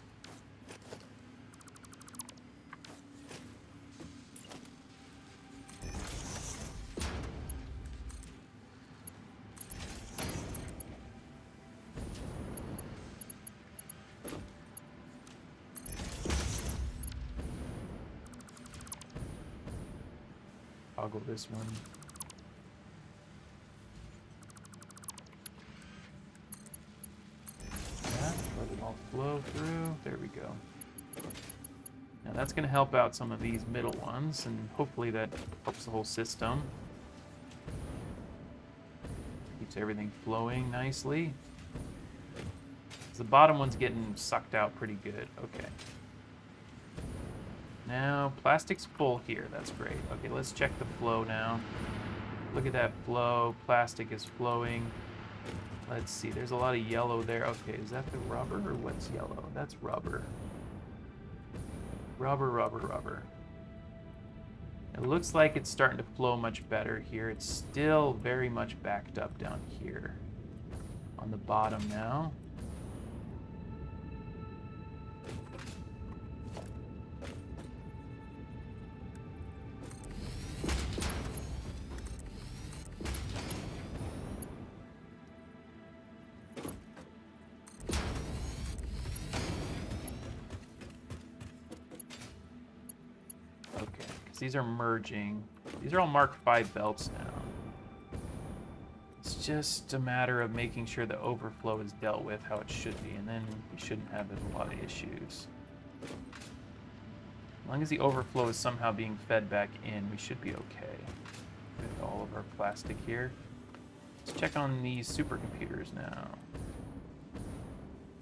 Toggle this one. Yeah, let it all flow through. There we go. Now that's going to help out some of these middle ones, and hopefully that helps the whole system. Keeps everything flowing nicely. The bottom one's getting sucked out pretty good. Okay. Now, plastic's full here. That's great. Okay, let's check the flow now. Look at that flow. Plastic is flowing. Let's see. There's a lot of yellow there. Okay, is that the rubber or what's yellow? That's rubber. Rubber, rubber, rubber. It looks like it's starting to flow much better here. It's still very much backed up down here on the bottom now. These are merging. These are all Mark V belts now. It's just a matter of making sure the overflow is dealt with how it should be, and then we shouldn't have a lot of issues. As long as the overflow is somehow being fed back in, we should be okay with all of our plastic here. Let's check on these supercomputers now.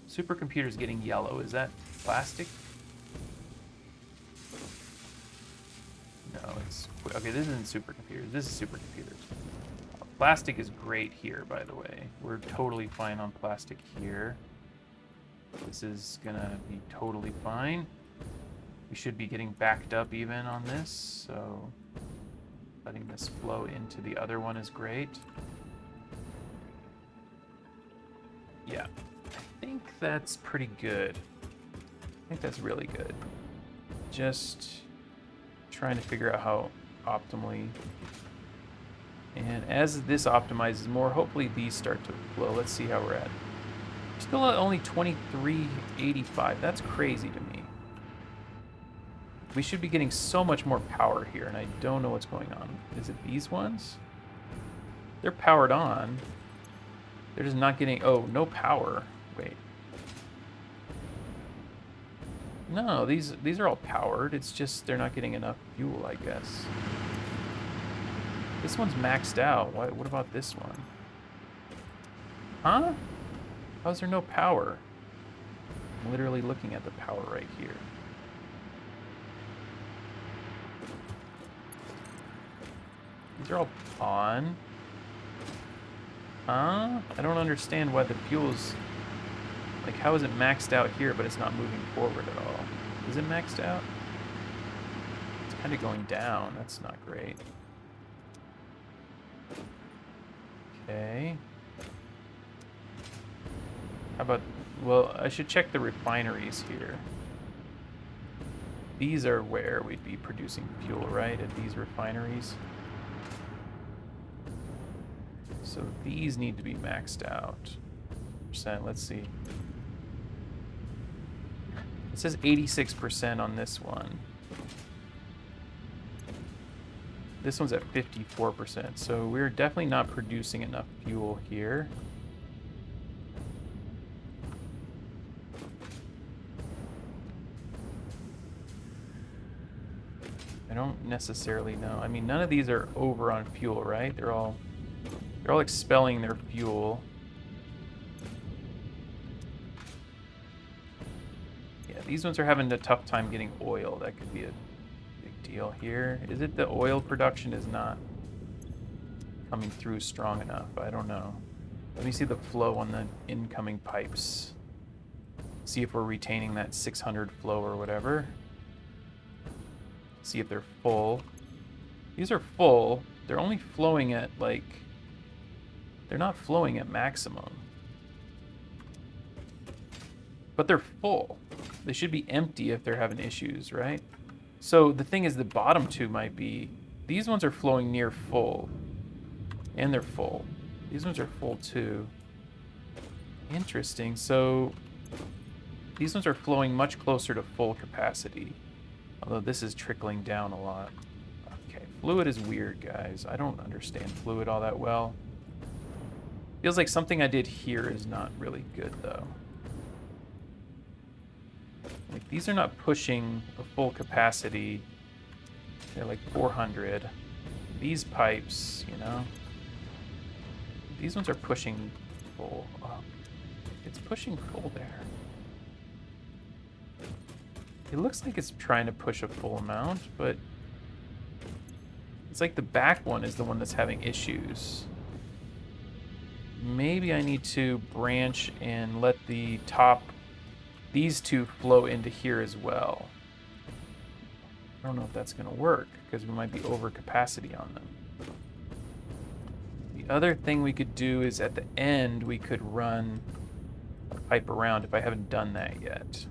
Supercomputer's getting yellow. Is that plastic? No, it's... Okay, this isn't supercomputers. This is supercomputers. Plastic is great here, by the way. We're totally fine on plastic here. This is gonna be totally fine. We should be getting backed up even on this, so letting this flow into the other one is great. Yeah, I think that's pretty good. I think that's really good. Just trying to figure out how optimally. And as this optimizes more, hopefully these start to flow. Let's see how we're at. Still at only 2385. That's crazy to me. We should be getting so much more power here, and I don't know what's going on. Is it these ones? They're powered on. They're just not getting... Oh, no power. Wait. No, these are all powered. It's just they're not getting enough fuel, I guess. This one's maxed out. What about this one? Huh? How's there no power? I'm literally looking at the power right here. These are all on. Huh? I don't understand why the fuel's... Like, how is it maxed out here, but it's not moving forward at all? Is it maxed out? It's kind of going down. That's not great. Okay. How about... Well, I should check the refineries here. These are where we'd be producing fuel, right? At these refineries. So these need to be maxed out. Let's see. It says 86% on this one. This one's at 54%, so we're definitely not producing enough fuel here. I don't necessarily know. I mean, none of these are over on fuel, right? They're all expelling their fuel. Yeah, these ones are having a tough time getting oil. That could be a big deal here. Is it the oil production is not coming through strong enough? I don't know. Let me see the flow on the incoming pipes. See if we're retaining that 600 flow or whatever. See if they're full. These are full. They're only flowing at like... They're not flowing at maximum. But they're full. They should be empty if they're having issues, right? So the thing is, the bottom two might be... These ones are flowing near full. And they're full. These ones are full too. Interesting. So these ones are flowing much closer to full capacity. Although this is trickling down a lot. Okay, fluid is weird, guys. I don't understand fluid all that well. Feels like something I did here is not really good, though. Like, these are not pushing a full capacity. They're like 400. These pipes, you know? These ones are pushing full. Oh, it's pushing full there. It looks like it's trying to push a full amount, but it's like the back one is the one that's having issues. Maybe I need to branch and let the top, these two flow into here as well. I don't know if that's going to work because we might be over capacity on them. The other thing we could do is at the end we could run a pipe around if I haven't done that yet.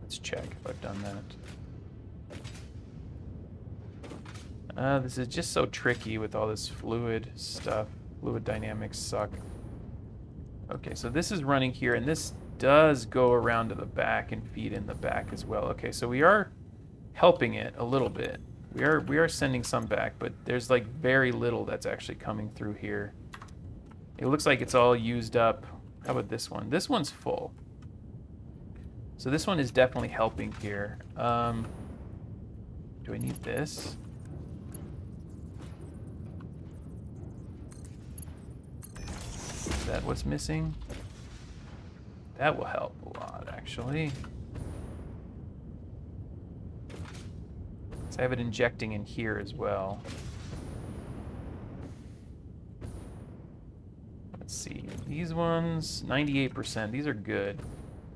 Let's check if I've done that. This is just so tricky with all this fluid stuff. Fluid dynamics suck. Okay, so this is running here, and this does go around to the back and feed in the back as well. Okay, so we are helping it a little bit. We are sending some back, but there's like very little that's actually coming through here. It looks like it's all used up. How about this one? This one's full. So this one is definitely helping here. Do I need this? that what's missing? That will help a lot, actually. So I have it injecting in here as well. Let's see. These ones, 98%. These are good.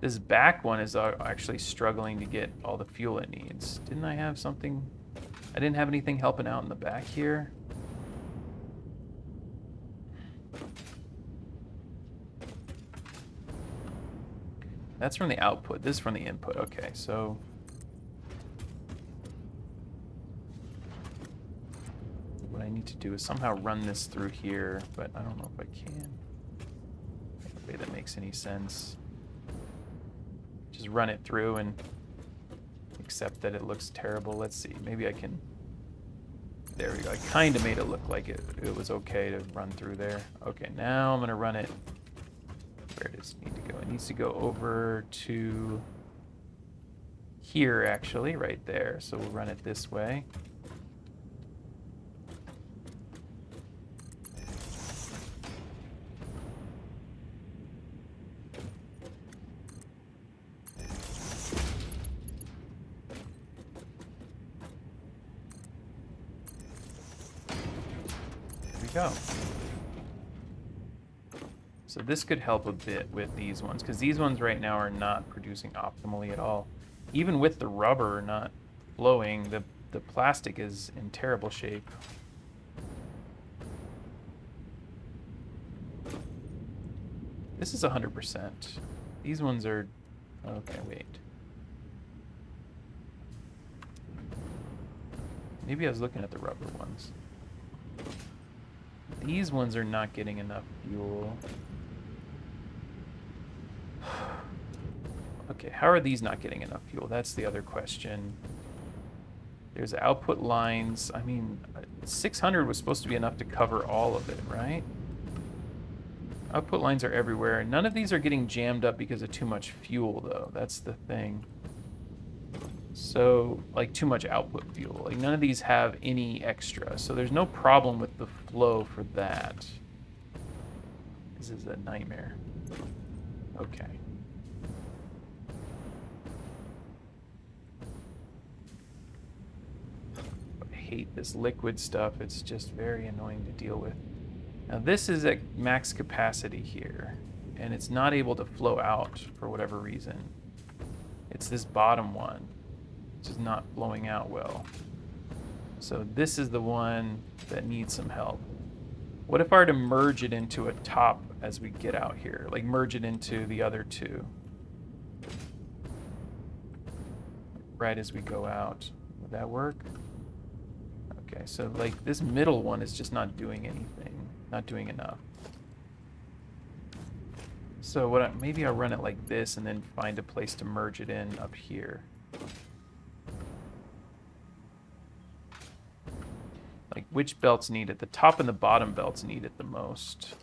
This back one is actually struggling to get all the fuel it needs. Didn't I have something? I didn't have anything helping out in the back here. That's from the output. This is from the input. Okay, so what I need to do is somehow run this through here, but I don't know if I can. No way that makes any sense. Just run it through and accept that it looks terrible. Let's see. Maybe I can. There we go. I kind of made it look like it was okay to run through there. Okay, now I'm going to run it. Where does it need to go? It needs to go over to here, actually, right there. So we'll run it this way. Go. So this could help a bit with these ones, because these ones right now are not producing optimally at all. Even with the rubber not flowing, the plastic is in terrible shape. This is 100%. These ones are... Okay, wait. Maybe I was looking at the rubber ones. These ones are not getting enough fuel. Okay, how are these not getting enough fuel? That's the other question. There's output lines. I mean, 600 was supposed to be enough to cover all of it, right? Output lines are everywhere. None of these are getting jammed up because of too much fuel, though. That's the thing. So, like, too much output fuel. Like, none of these have any extra. So there's no problem with the flow for that. This is a nightmare. Okay. I hate this liquid stuff. It's just very annoying to deal with. Now, this is at max capacity here, and it's not able to flow out for whatever reason. It's this bottom one. Which is not flowing out well. So this is the one that needs some help. What if I were to merge it into a top as we get out here? Like merge it into the other two. Right as we go out. Would that work? Okay, so like this middle one is just not doing anything. Not doing enough. So maybe I'll run it like this and then find a place to merge it in up here. Like, which belts need it? The top and the bottom belts need it the most.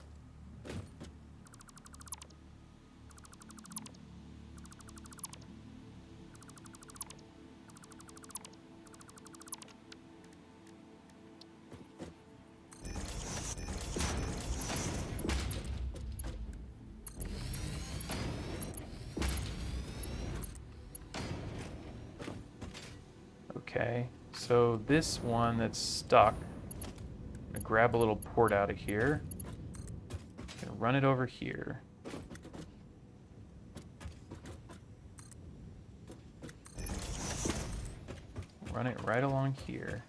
Okay, so this one that's stuck, I'm gonna grab a little port out of here. Gonna run it over here. Run it right along here.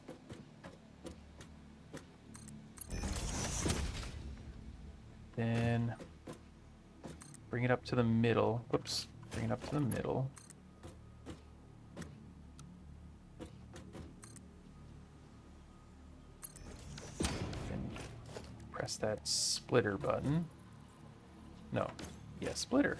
Then bring it up to the middle. Whoops, bring it up to the middle. Press that splitter button. No. Yeah, splitter.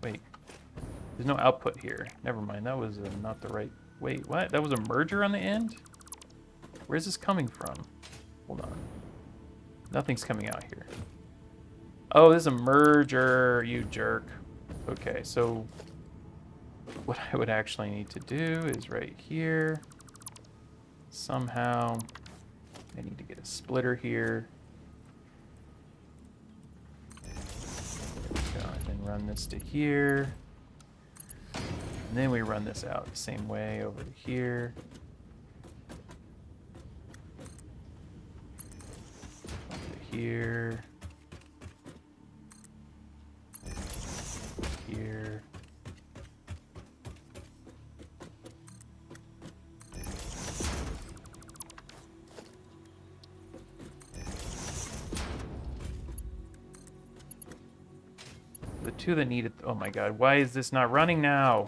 Wait. There's no output here. Never mind. That was not the right... Wait, what? That was a merger on the end? Where's this coming from? Hold on. Nothing's coming out here. Oh, this is a merger, you jerk. Okay, so what I would actually need to do is right here. Somehow, I need to get a splitter here. There we go, and then run this to here. And then we run this out the same way over to here. Up to here. Here. The two that need it. Oh my god, why is this not running now?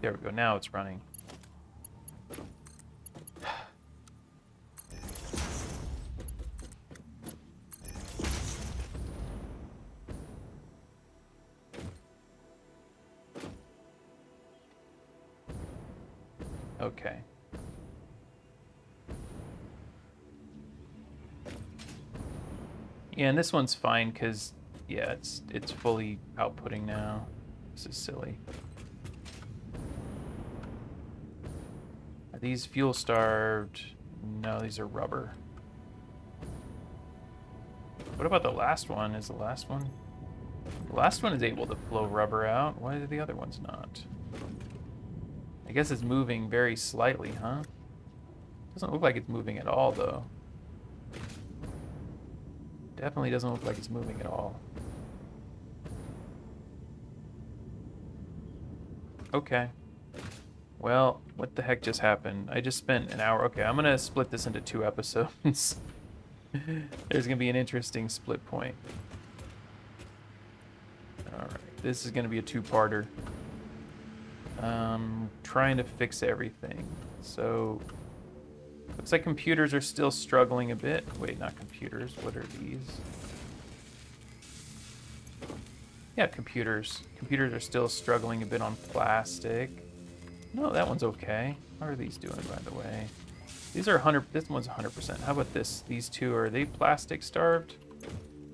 There we go, now it's running. Okay. Yeah, and this one's fine because, yeah, it's fully outputting now. This is silly. Are these fuel starved? No, these are rubber. What about the last one? Is the last one? The last one is able to flow rubber out. Why are the other ones not? I guess it's moving very slightly, huh? Doesn't look like it's moving at all, though. Definitely doesn't look like it's moving at all. Okay. Well, what the heck just happened? I just spent an hour. Okay, I'm gonna split this into 2 episodes. There's gonna be an interesting split point. Alright, this is gonna be a 2-parter. Trying to fix everything. So, looks like computers are still struggling a bit. Wait, not computers. What are these? Yeah, computers. Computers are still struggling a bit on plastic. No, that one's okay. How are these doing, by the way? These are 100. This one's 100%. How about this? These two, are they plastic starved?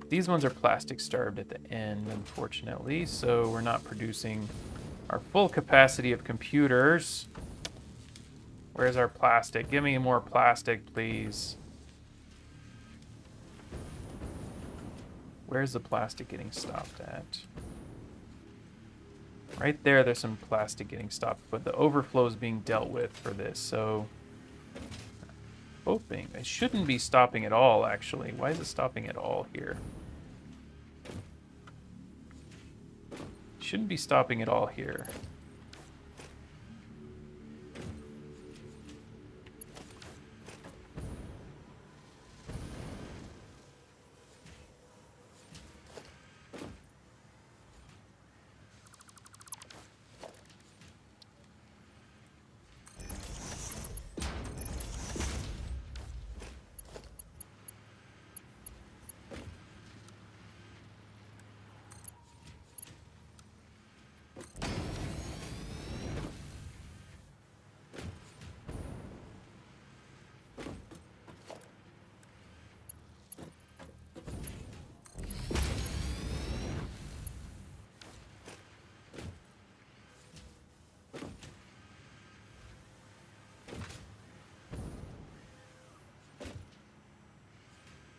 These ones are plastic starved at the end, unfortunately. So we're not producing our full capacity of computers. Where's our plastic? Give me more plastic, please. Where's the plastic getting stopped at? Right there, there's some plastic getting stopped, but the overflow is being dealt with for this, so... hoping. It shouldn't be stopping at all, actually. Why is it stopping at all here? Shouldn't be stopping at all here.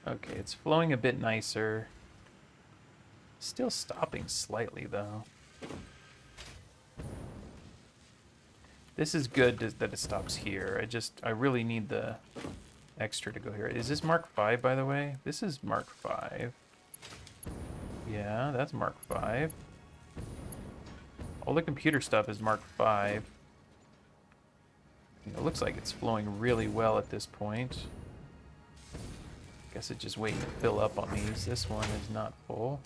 Okay, it's flowing a bit nicer. Still stopping slightly, though. This is good that it stops here. I really need the extra to go here. Is this Mark 5, by the way? This is Mark 5. Yeah, that's Mark 5. All the computer stuff is Mark 5. It looks like it's flowing really well at this point. Guess it's just waiting to fill up on these. This one is not full.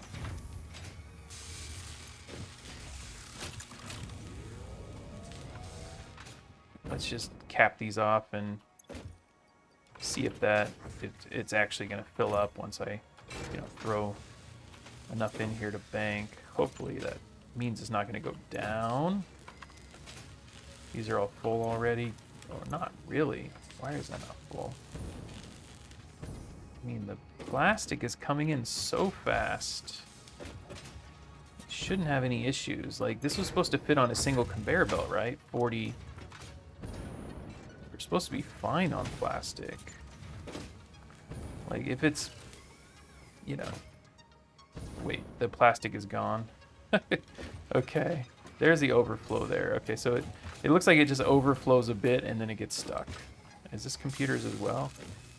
Let's just cap these off and see if it's actually going to fill up once I, throw enough in here to bank. Hopefully that means it's not going to go down. These are all full already. Or not really. Why is that not full? I mean, the plastic is coming in so fast. Shouldn't have any issues. Like, this was supposed to fit on a single conveyor belt, right? 40. We're supposed to be fine on plastic. Like, if it's, you know... Wait, the plastic is gone. Okay, there's the overflow there. Okay, so it looks like it just overflows a bit and then it gets stuck. Is this computers as well?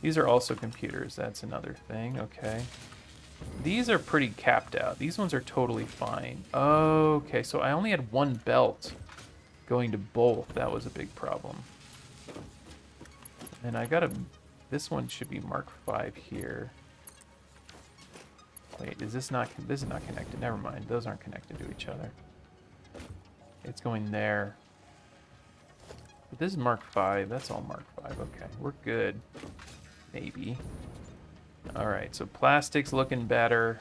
These are also computers. That's another thing. Okay. These are pretty capped out. These ones are totally fine. Okay, so I only had one belt going to both. That was a big problem. And I gotta... This one should be Mark 5 here. Wait, is this not... This is not connected. Never mind. Those aren't connected to each other. It's going there. But this is Mark 5. That's all Mark 5. Okay, we're good. Maybe. Alright, so plastic's looking better.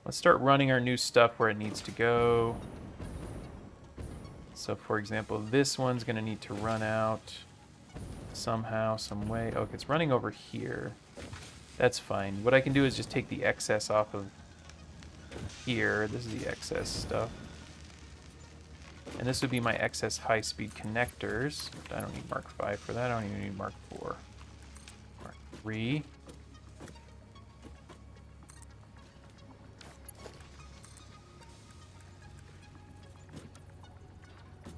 Let's start running our new stuff where it needs to go. So, for example, this one's going to need to run out somehow, some way. Okay, it's running over here. That's fine. What I can do is just take the excess off of here. This is the excess stuff. And this would be my excess high-speed connectors. I don't need Mark 5 for that. I don't even need Mark 4. Mark 3.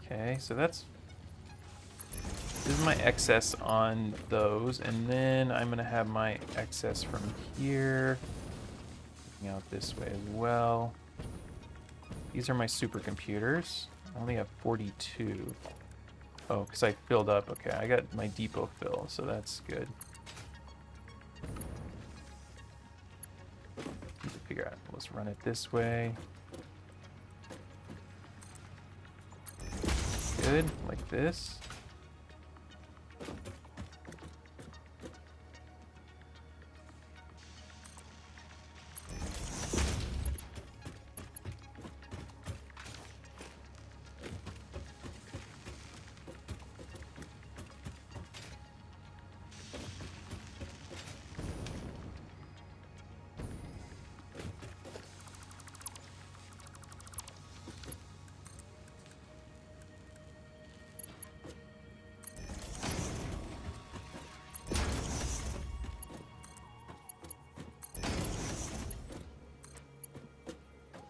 Okay, so that's... This is my excess on those. And then I'm going to have my excess from here. Looking out this way as well. These are my supercomputers. I only have 42. Oh, because I filled up. Okay, I got my depot fill, so that's good. Need to figure out. Let's run it this way. Good, like this.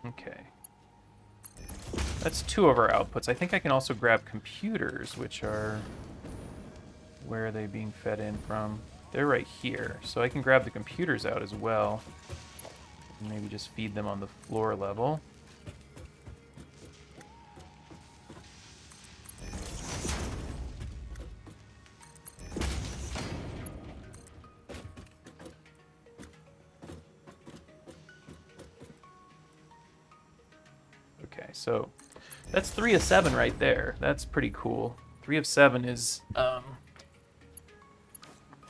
Okay. That's two of our outputs. I think I can also grab computers, which are... Where are they being fed in from? They're right here. So I can grab the computers out as well. And maybe just feed them on the floor level. Okay, so that's 3 of 7 right there. That's pretty cool. 3 of 7 is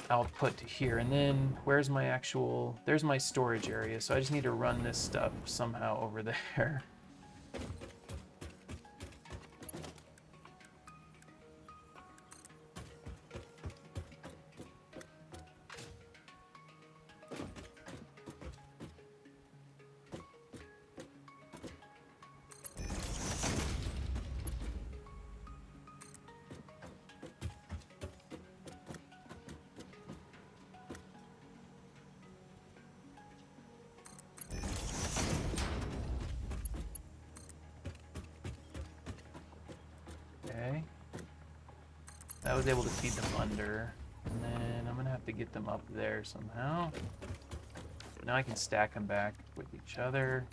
output to here. And then where's my actual... There's my storage area. So I just need to run this stuff somehow over there. Okay. I was able to feed them under. And then I'm going to have to get them up there somehow. Now I can stack them back with each other.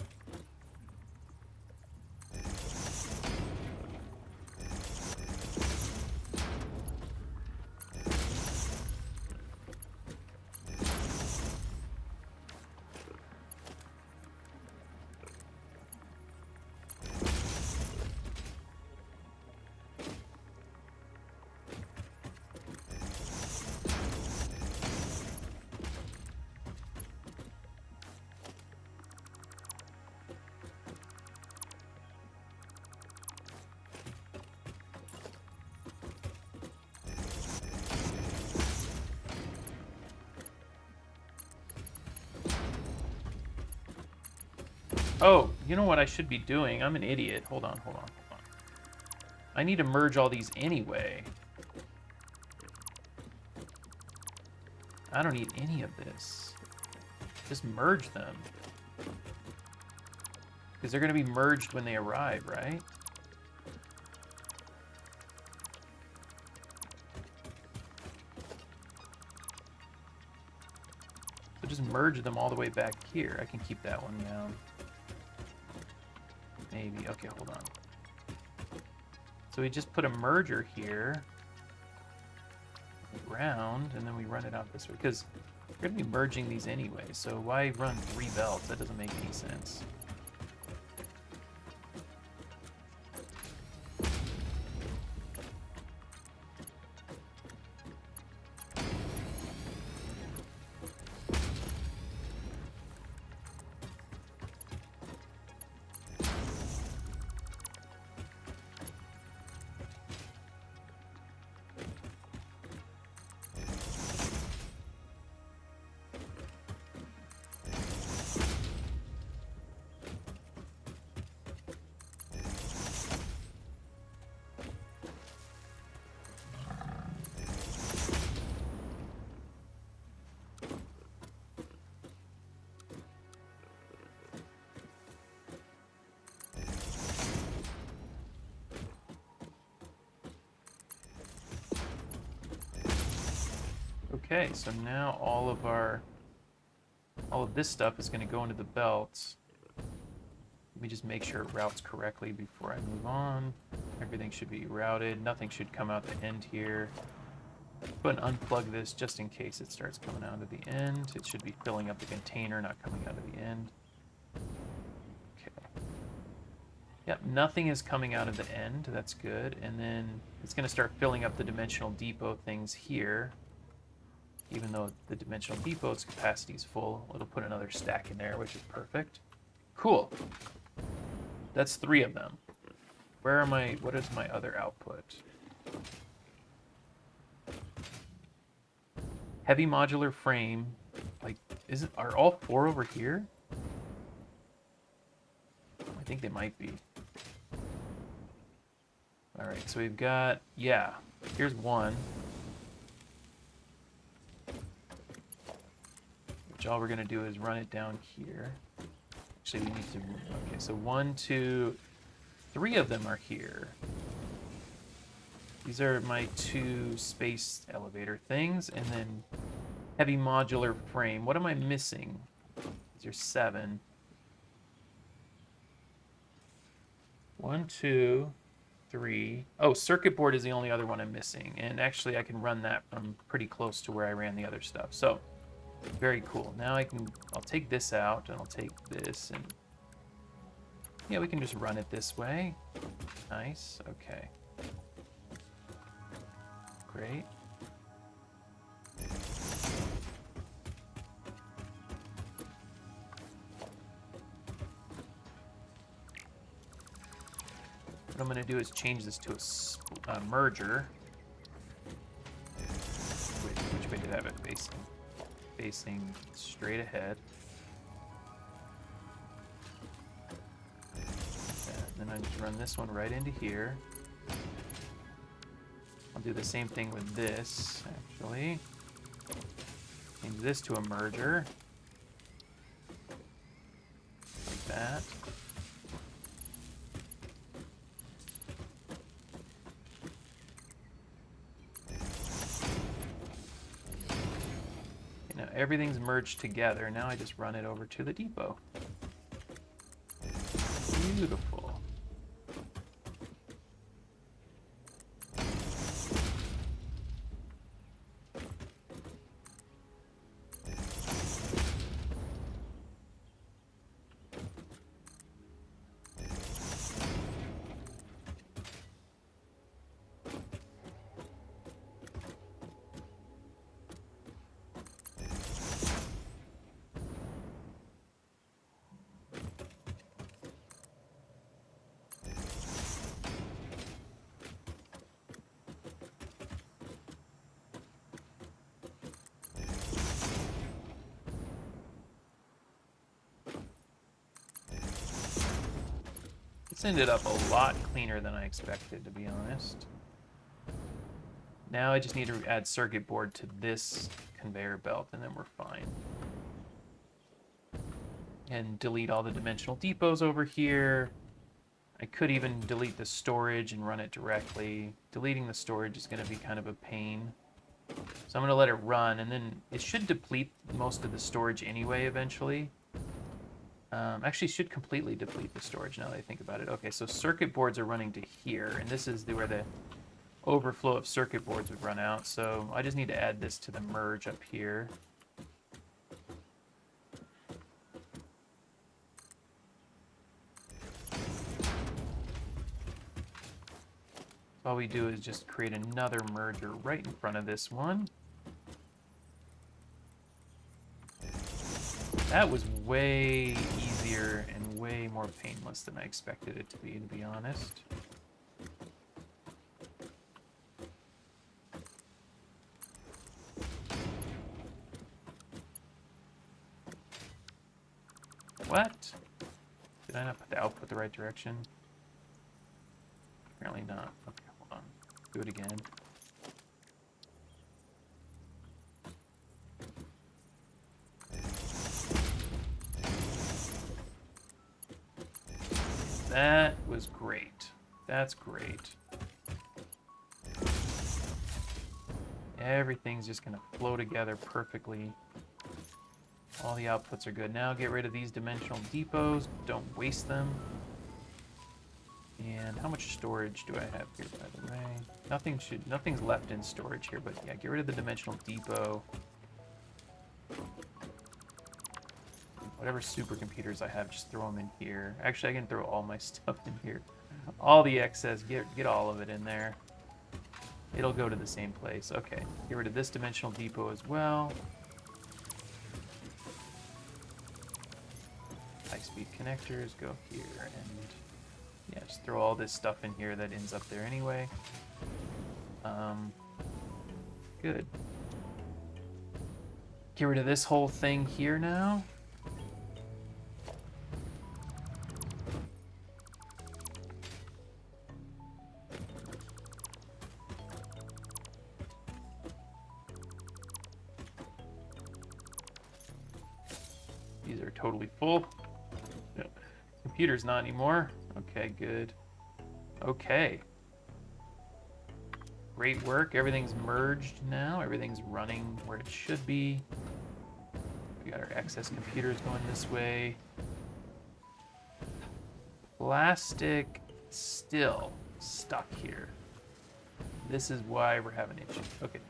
Oh, you know what I should be doing? I'm an idiot. Hold on, hold on, hold on. I need to merge all these anyway. I don't need any of this. Just merge them. Because they're going to be merged when they arrive, right? So just merge them all the way back here. I can keep that one down. Maybe. Okay, hold on. So we just put a merger here. Round, and then we run it out this way. Because we're going to be merging these anyway. So why run 3 belts? That doesn't make any sense. Okay, so now all of this stuff is going to go into the belts. Let me just make sure it routes correctly before I move on. Everything should be routed. Nothing should come out the end here. Go ahead and unplug this just in case it starts coming out of the end. It should be filling up the container, not coming out of the end. Okay. Yep, nothing is coming out of the end. That's good. And then it's going to start filling up the dimensional depot things here. Even though the dimensional depot's capacity is full, it'll put another stack in there, which is perfect. Cool. That's 3 of them. Where am I? What is my other output? Heavy modular frame. Like, are all 4 over here? I think they might be. All right, so we've got, yeah, here's 1. Which all we're gonna do is run it down here. Actually, we need to, okay, so 1, 2, 3 of them are here. These are my 2 space elevator things, and then heavy modular frame. What am I missing? These are 7. 1, 2, 3. Oh, circuit board is the only other one I'm missing, and actually I can run that from pretty close to where I ran the other stuff. So, very cool. Now I'll take this out, and I'll take this, and yeah, we can just run it this way. Nice, okay. Great. What I'm going to do is change this to a merger. Which way did I have it facing? Facing straight ahead. And then I just run this one right into here. I'll do the same thing with this, actually. Change this to a merger. Like that. Everything's merged together. Now I just run it over to the depot. Beautiful. This ended up a lot cleaner than I expected, to be honest. Now I just need to add circuit board to this conveyor belt, and then we're fine. And delete all the dimensional depots over here. I could even delete the storage and run it directly. Deleting the storage is going to be kind of a pain. So I'm going to let it run, and then it should deplete most of the storage anyway eventually. Actually, should completely deplete the storage now that I think about it. Okay, so circuit boards are running to here, and this is where the overflow of circuit boards would run out. So I just need to add this to the merge up here. All we do is just create another merger right in front of this one. That was way easier and way more painless than I expected it to be honest. What? Did I not put the output the right direction? Apparently not. Okay, hold on. Do it again. That was great. That's great. Everything's just going to flow together perfectly. All the outputs are good. Now get rid of these dimensional depots. Don't waste them. And how much storage do I have here, by the way? Nothing's left in storage here, but yeah, get rid of the dimensional depot. Whatever supercomputers I have, just throw them in here. Actually, I can throw all my stuff in here. All the excess, get all of it in there. It'll go to the same place. Okay, get rid of this dimensional depot as well. High-speed connectors go here, and yeah, just throw all this stuff in here that ends up there anyway. Good. Get rid of this whole thing here now. These are totally full. No. Computer's not anymore. Okay, good. Okay. Great work. Everything's merged now. Everything's running where it should be. We got our excess computers going this way. Plastic still stuck here. This is why we're having issues. Okay.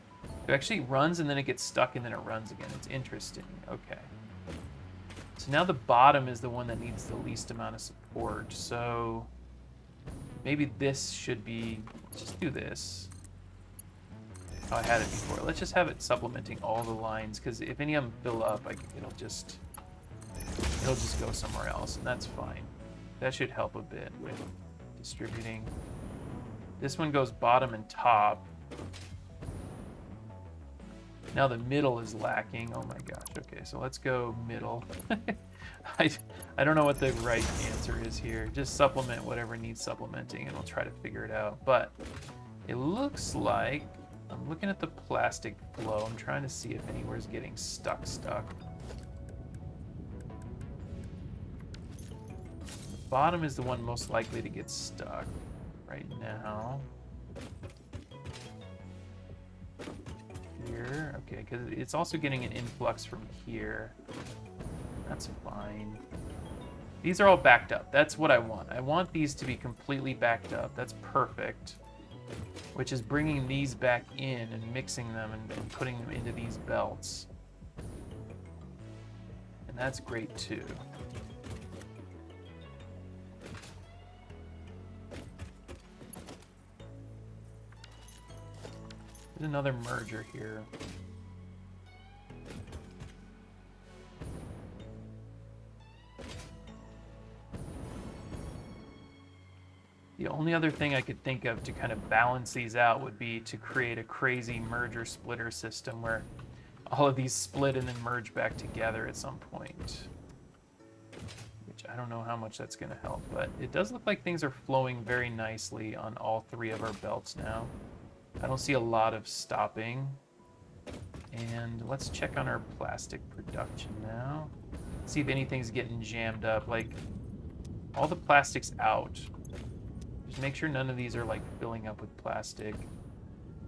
It actually runs and then it gets stuck and then it runs again. It's interesting. Okay. So now the bottom is the one that needs the least amount of support. So maybe this should be, just do this. Oh, I had it before. Let's just have it supplementing all the lines, because if any of them fill up, it'll just go somewhere else, and that's fine. That should help a bit with distributing. This one goes bottom and top. Now the middle is lacking. Oh my gosh. Okay, so let's go middle. I don't know what the right answer is here. Just supplement whatever needs supplementing, and we'll try to figure it out. But it looks like, I'm looking at the plastic flow. I'm trying to see if anywhere's getting stuck. The bottom is the one most likely to get stuck right now. Here, okay, because it's also getting an influx from here. That's fine. These are all backed up. That's what I want. I want these to be completely backed up. That's perfect. Which is bringing these back in and mixing them and putting them into these belts. And that's great too. There's another merger here. The only other thing I could think of to kind of balance these out would be to create a crazy merger splitter system where all of these split and then merge back together at some point. Which I don't know how much that's going to help, but it does look like things are flowing very nicely on all 3 of our belts now. I don't see a lot of stopping. And let's check on our plastic production now. See if anything's getting jammed up. Like, all the plastic's out. Just make sure none of these are, like, filling up with plastic.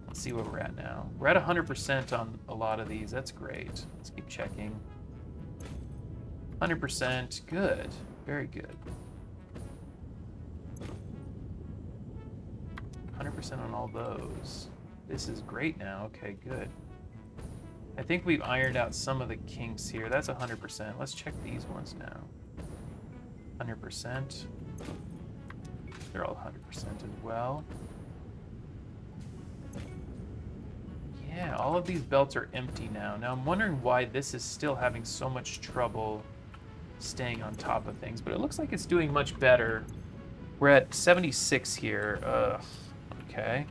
Let's see where we're at now. We're at 100% on a lot of these. That's great. Let's keep checking. 100%. Good. Very good. 100% on all those. This is great now. Okay, good. I think we've ironed out some of the kinks here. That's 100%. Let's check these ones now. 100%. They're all 100% as well. Yeah, all of these belts are empty now. Now I'm wondering why this is still having so much trouble staying on top of things, but it looks like it's doing much better. We're at 76 here. Okay.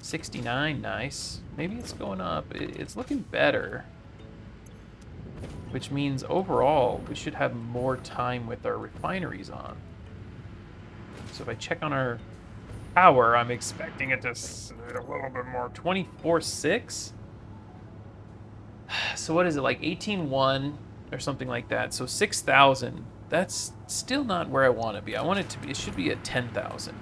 69, nice. Maybe it's going up. It's looking better. Which means overall, we should have more time with our refineries on. So if I check on our power, I'm expecting it to sit a little bit more. 24.6? So what is it, like 18.1 or something like that? So 6,000. That's still not where I want to be. I want it to be, it should be at 10,000.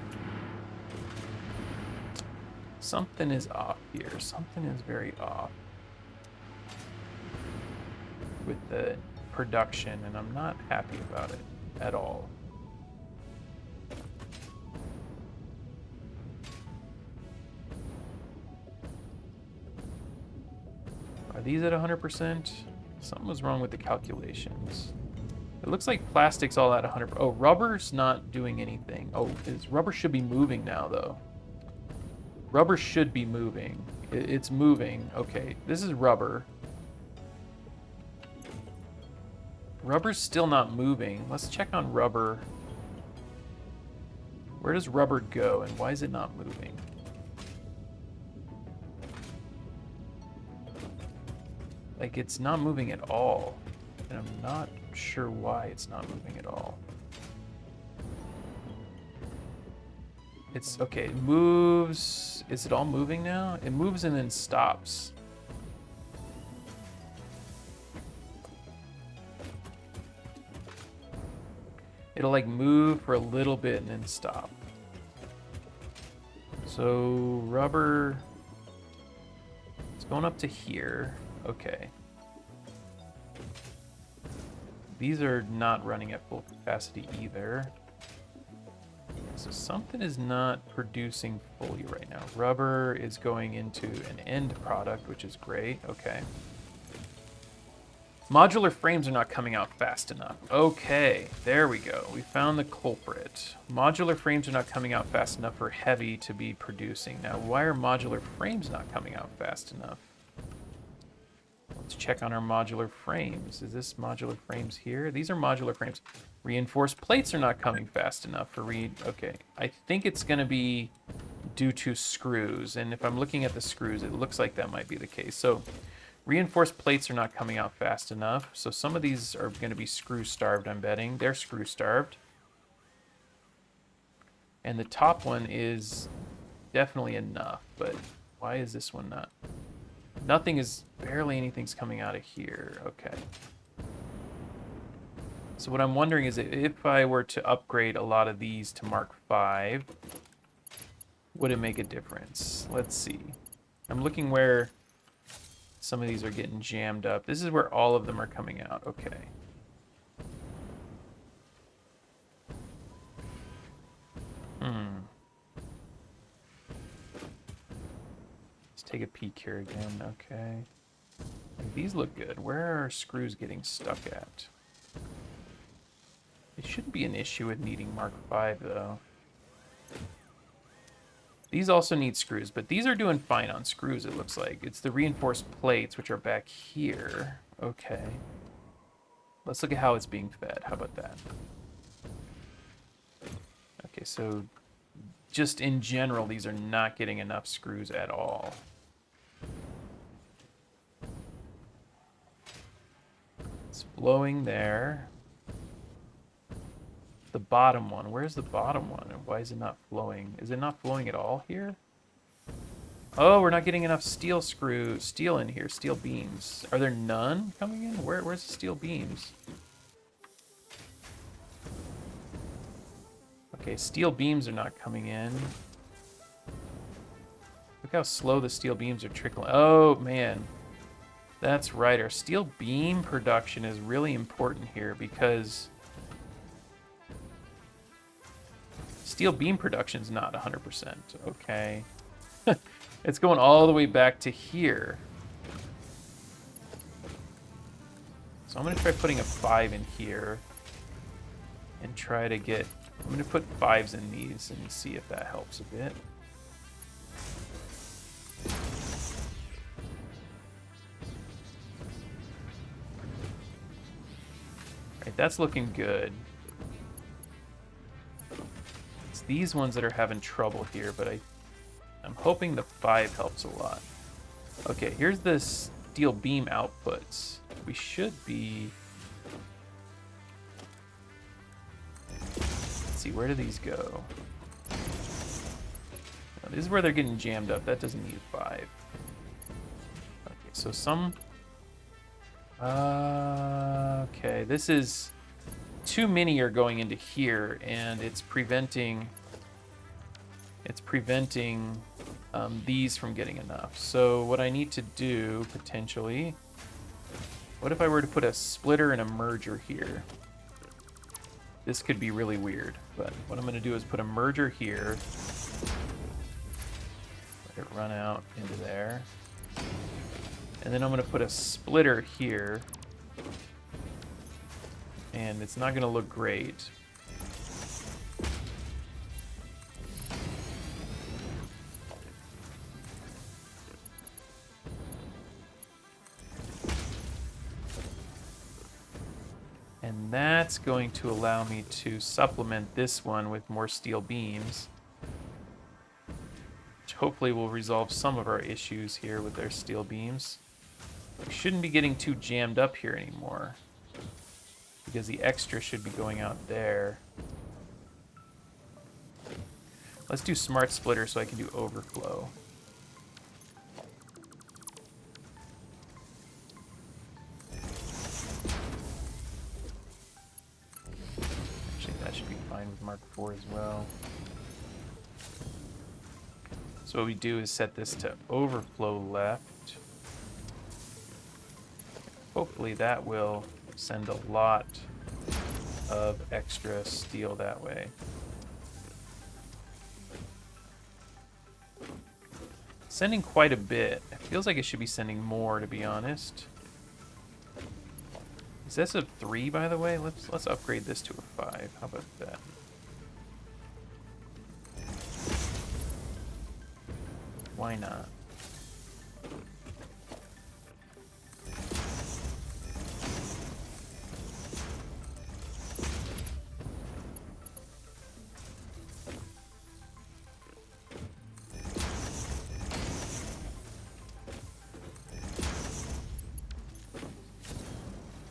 Something is off here. Something is very off with the production, and I'm not happy about it at all. Are these at 100%? Something was wrong with the calculations. It looks like plastic's all at 100%. Oh, rubber's not doing anything. Oh, rubber should be moving now, though. Rubber should be moving. It's moving. Okay, this is rubber. Rubber's still not moving. Let's check on rubber. Where does rubber go, and why is it not moving? Like, it's not moving at all. And I'm not sure why it's not moving at all. It's, okay, it moves. Is it all moving now? It moves and then stops. It'll like move for a little bit and then stop. So rubber, it's going up to here. Okay. These are not running at full capacity either. So something is not producing fully right now. Rubber is going into an end product, which is great. Okay. Modular frames are not coming out fast enough. Okay, there we go. We found the culprit. Modular frames are not coming out fast enough for heavy to be producing. Now, why are modular frames not coming out fast enough? Let's check on our modular frames. Is this modular frames here? These are modular frames. Reinforced plates are not coming fast enough for okay, I think it's going to be due to screws. And if I'm looking at the screws, it looks like that might be the case. So reinforced plates are not coming out fast enough. So some of these are going to be screw starved, I'm betting. They're screw starved. And the top one is definitely enough, but why is this one not? Nothing is, barely anything's coming out of here. Okay. So what I'm wondering is if I were to upgrade a lot of these to Mark V, would it make a difference? Let's see. I'm looking where some of these are getting jammed up. This is where all of them are coming out. Okay. Let's take a peek here again. Okay. These look good. Where are our screws getting stuck at? It shouldn't be an issue with needing Mark V, though. These also need screws, but these are doing fine on screws, it looks like. It's the reinforced plates, which are back here. Okay. Let's look at how it's being fed. How about that? Okay, so just in general, these are not getting enough screws at all. It's flowing there. The bottom one. Where's the bottom one? And why is it not flowing? Is it not flowing at all here? Oh, we're not getting enough steel in here, steel beams. Are there none coming in? Where's the steel beams? Okay, steel beams are not coming in. Look how slow the steel beams are trickling. Oh, man. That's right. Our steel beam production is really important here because steel beam production is not 100%. Okay. It's going all the way back to here. So I'm going to try putting a 5 in here and try to get... I'm going to put 5s in these and see if that helps a bit. Right, that's looking good. It's these ones that are having trouble here, but I'm hoping the 5 helps a lot. Okay, here's the steel beam outputs. We should be... Let's see, where do these go? Now, this is where they're getting jammed up. That doesn't need a 5. Okay, so some... okay, this is... Too many are going into here, and it's preventing... these from getting enough. So what I need to do, potentially... What if I were to put a splitter and a merger here? This could be really weird, but what I'm going to do is put a merger here. Let it run out into there. And then I'm going to put a splitter here. And it's not going to look great. And that's going to allow me to supplement this one with more steel beams, which hopefully will resolve some of our issues here with their steel beams. We shouldn't be getting too jammed up here anymore, because the extra should be going out there. Let's do smart splitter so I can do overflow. With Mark IV as well. So what we do is set this to overflow left. Hopefully that will send a lot of extra steel that way. Sending quite a bit. It feels like it should be sending more, to be honest. Is this a 3, by the way? Let's upgrade this to a 5. How about that? Why not?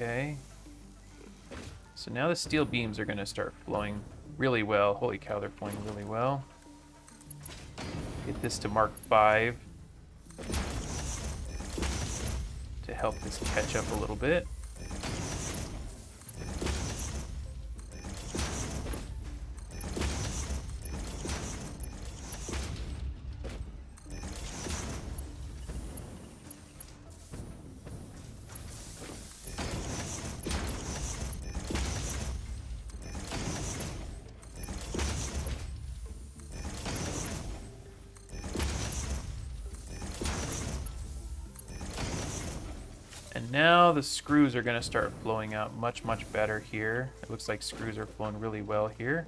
Okay. So now the steel beams are going to start flowing really well. Holy cow, they're flowing really well. Get this to Mark V to help this catch up a little bit. And now the screws are going to start flowing out much, much better here. It looks like screws are flowing really well here.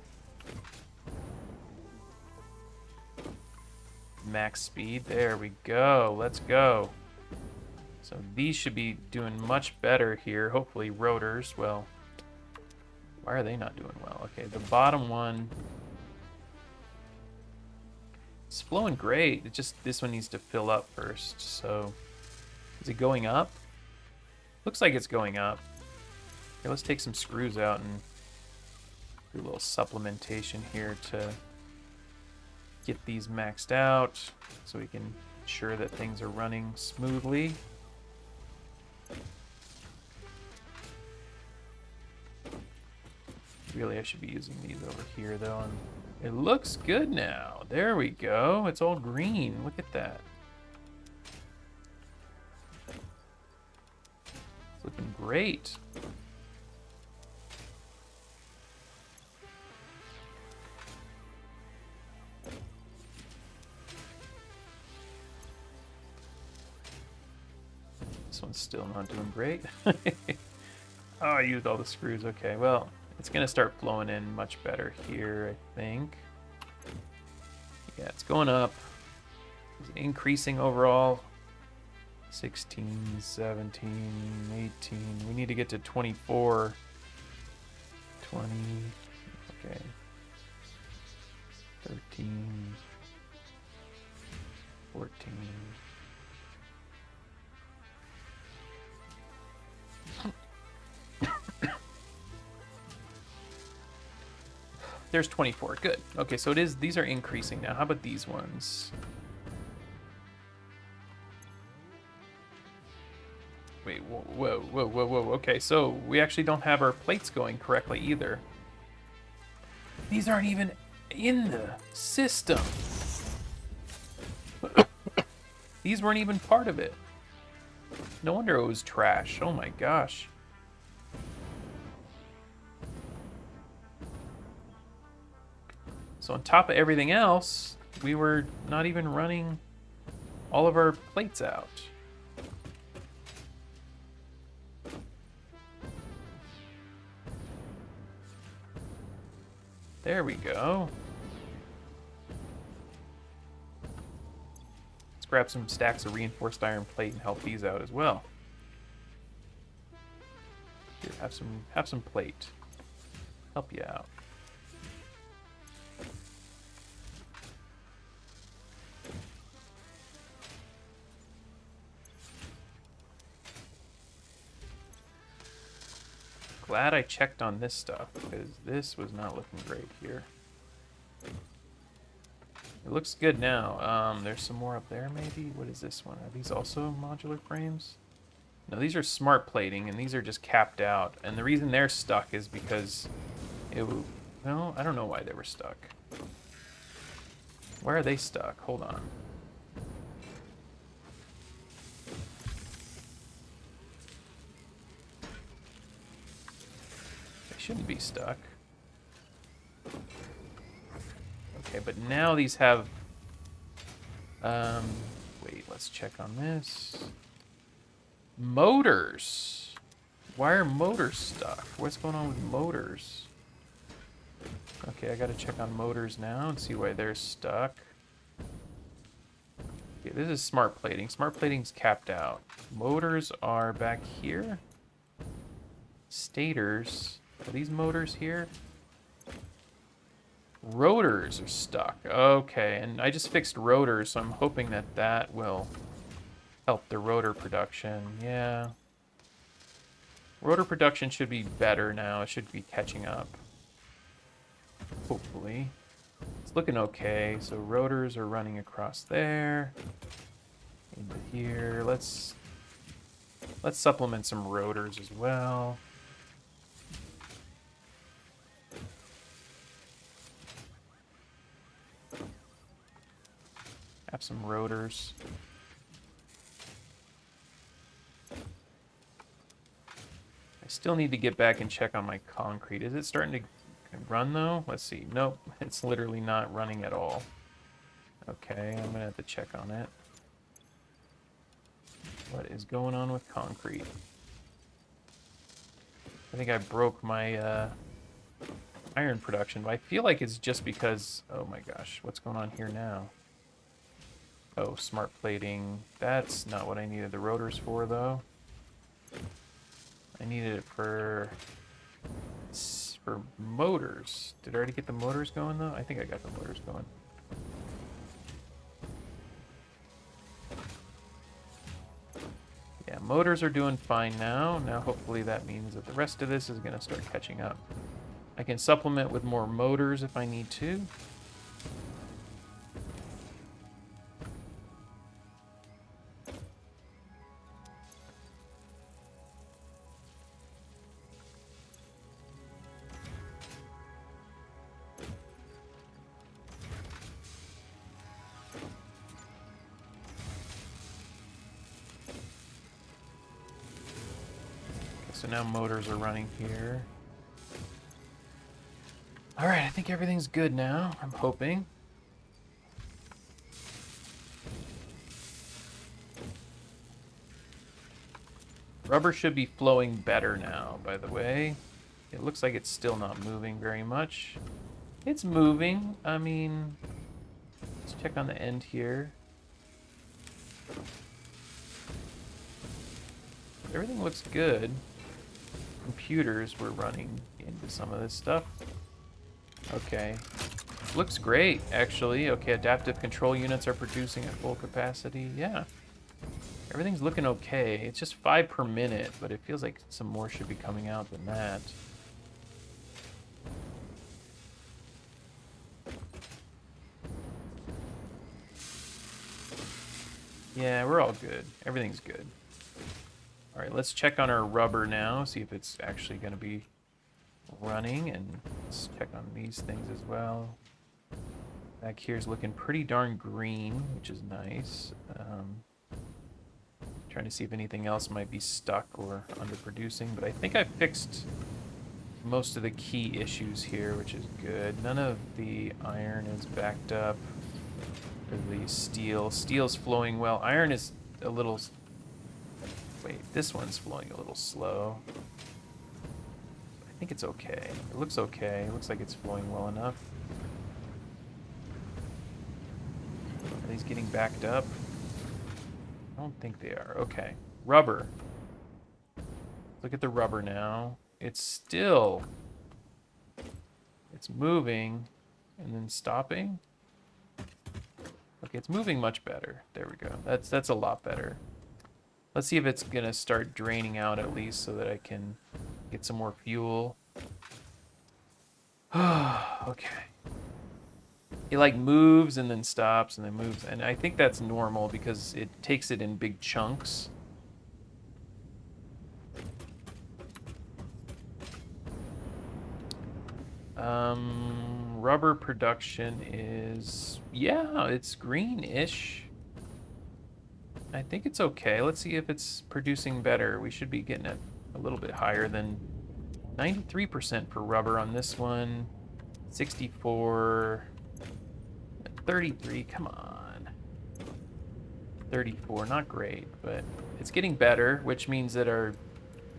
Max speed. There we go. Let's go. So these should be doing much better here. Hopefully rotors. Well, why are they not doing well? Okay, the bottom one... It's flowing great. It just, this one needs to fill up first. So, is it going up? Looks like it's going up. Okay, let's take some screws out and Do a little supplementation here to get these maxed out so we can ensure that things are running smoothly. Really, I should be using these over here, though. And it looks good now. There we go. It's all green. Look at that. It's looking great. This one's still not doing great. Oh, I used all the screws. Okay, well, it's going to start flowing in much better here, I think. Yeah, it's going up. It's increasing overall. 16, 17, 18. We need to get to 24. 20. Okay. 13. 14. There's 24. Good. Okay, so it is. These are increasing now. How about these ones? Wait, whoa. Okay, so we actually don't have our plates going correctly either. These aren't even in the system. These weren't even part of it. No wonder it was trash. Oh my gosh. So on top of everything else, we were not even running all of our plates out. There we go. Let's grab some stacks of reinforced iron plate and help these out as well. Here, have some plate. Help you out. Glad I checked on this stuff, because this was not looking great here. It looks good now. There's some more up there, maybe? What is this one? Are these also modular frames? No, these are smart plating, and these are just capped out. And the reason they're stuck is because no, I don't know why they were stuck. Why are they stuck? Hold on. Shouldn't be stuck. Okay, but now these have wait, let's check on this. Motors. Why are motors stuck? What's going on with motors? Okay, I gotta check on motors now and see why they're stuck. Okay, this is smart plating. Smart plating's capped out. Motors are back here. Stators. Are these motors here? Rotors are stuck. Okay, and I just fixed rotors, so I'm hoping that that will help the rotor production. Yeah. Rotor production should be better now. It should be catching up. Hopefully. It's looking okay. So rotors are running across there. Into here. Let's supplement some rotors as well. Have some rotors. I still need to get back and check on my concrete. Is it starting to run though? Let's see. Nope, it's literally not running at all. Okay, I'm gonna have to check on it. What is going on with concrete? I think I broke my iron production, but I feel like it's just because, oh my gosh, what's going on here now? Oh, smart plating. That's not what I needed the rotors for, though. I needed it for motors. Did I already get the motors going, though? I think I got the motors going. Yeah, motors are doing fine now. Now, hopefully that means that the rest of this is going to start catching up. I can supplement with more motors if I need to. So now motors are running here. All right, I think everything's good now. I'm hoping. Rubber should be flowing better now, by the way. It looks like it's still not moving very much. It's moving. I mean, let's check on the end here. Everything looks good. Computers were running into some of this stuff. Okay. Looks great, actually. Okay, adaptive control units are producing at full capacity. Yeah. Everything's looking okay. It's just 5 per minute, but it feels like some more should be coming out than that. Yeah, we're all good. Everything's good. All right, let's check on our rubber now, see if it's actually going to be running, and let's check on these things as well. Back here's looking pretty darn green, which is nice. Trying to see if anything else might be stuck or underproducing, but I think I fixed most of the key issues here, which is good. None of the iron is backed up, or the steel. Steel's flowing well. Iron is a little... Wait, this one's flowing a little slow. I think it's okay. It looks okay. It looks like it's flowing well enough. Are these getting backed up? I don't think they are. Okay. Rubber. Look at the rubber now. It's still... It's moving and then stopping. Okay, it's moving much better. There we go. That's a lot better. Let's see if it's gonna start draining out at least so that I can get some more fuel. Okay. It like moves and then stops and then moves, and I think that's normal because it takes it in big chunks. Rubber production is, yeah, it's greenish. I think it's okay. Let's see if it's producing better. We should be getting it a little bit higher than 93% for rubber on this one. 64, 33, come on. 34, not great, but it's getting better, which means that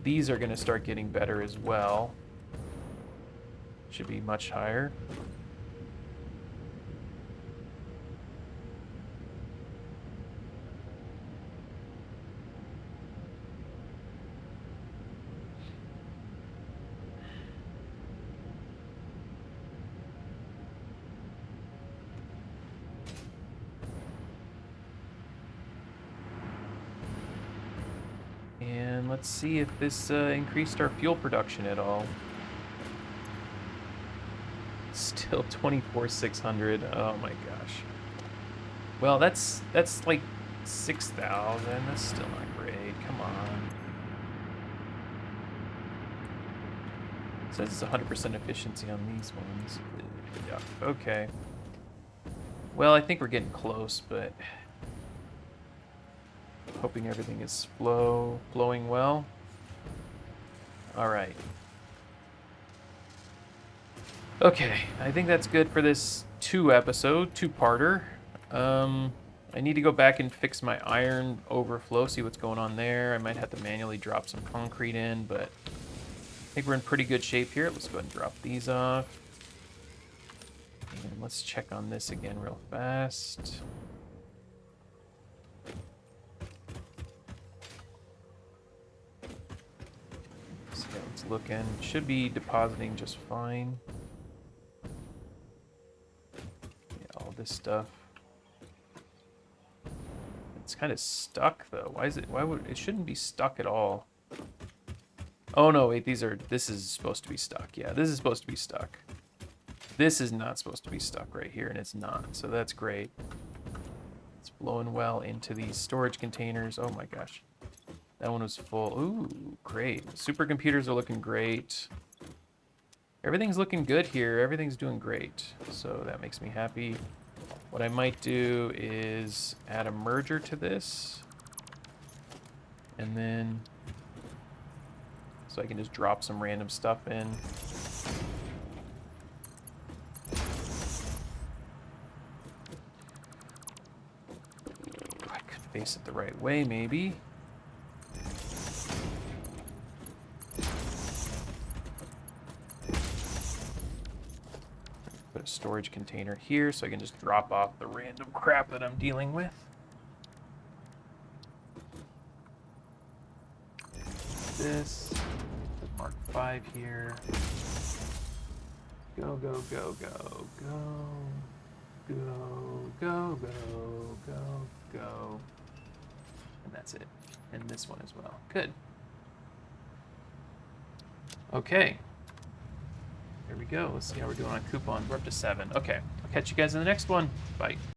these are gonna start getting better as well. Should be much higher. And let's see if this increased our fuel production at all. Still 24,600. Oh my gosh. Well, that's like 6,000. That's still not great. Come on. It says it's 100% efficiency on these ones. Yeah. Okay. Well, I think we're getting close, but hoping everything is flowing well. All right. Okay, I think that's good for this two-parter. I need to go back and fix my iron overflow, see what's going on there. I might have to manually drop some concrete in, but I think we're in pretty good shape here. Let's go ahead and drop these off. And let's check on this again real fast. See how it's looking. Should be depositing just fine. All this stuff. It's kind of stuck though. Why would it shouldn't be stuck at all. Oh no, wait, this is supposed to be stuck. Yeah, this is supposed to be stuck. This is not supposed to be stuck right here, and it's not, so that's great. It's flowing well into these storage containers. Oh my gosh. That one was full. Ooh, great. Supercomputers are looking great. Everything's looking good here. Everything's doing great. So that makes me happy. What I might do is add a merger to this. And then, so I can just drop some random stuff in. I could face it the right way, maybe. Put a storage container here so I can just drop off the random crap that I'm dealing with. This, Mark 5 here. Go, go, go, go, go. Go, go, go, go, go. And that's it. And this one as well. Good. Okay. There we go. Let's see how we're doing on coupons. We're up to 7. Okay. I'll catch you guys in the next one. Bye.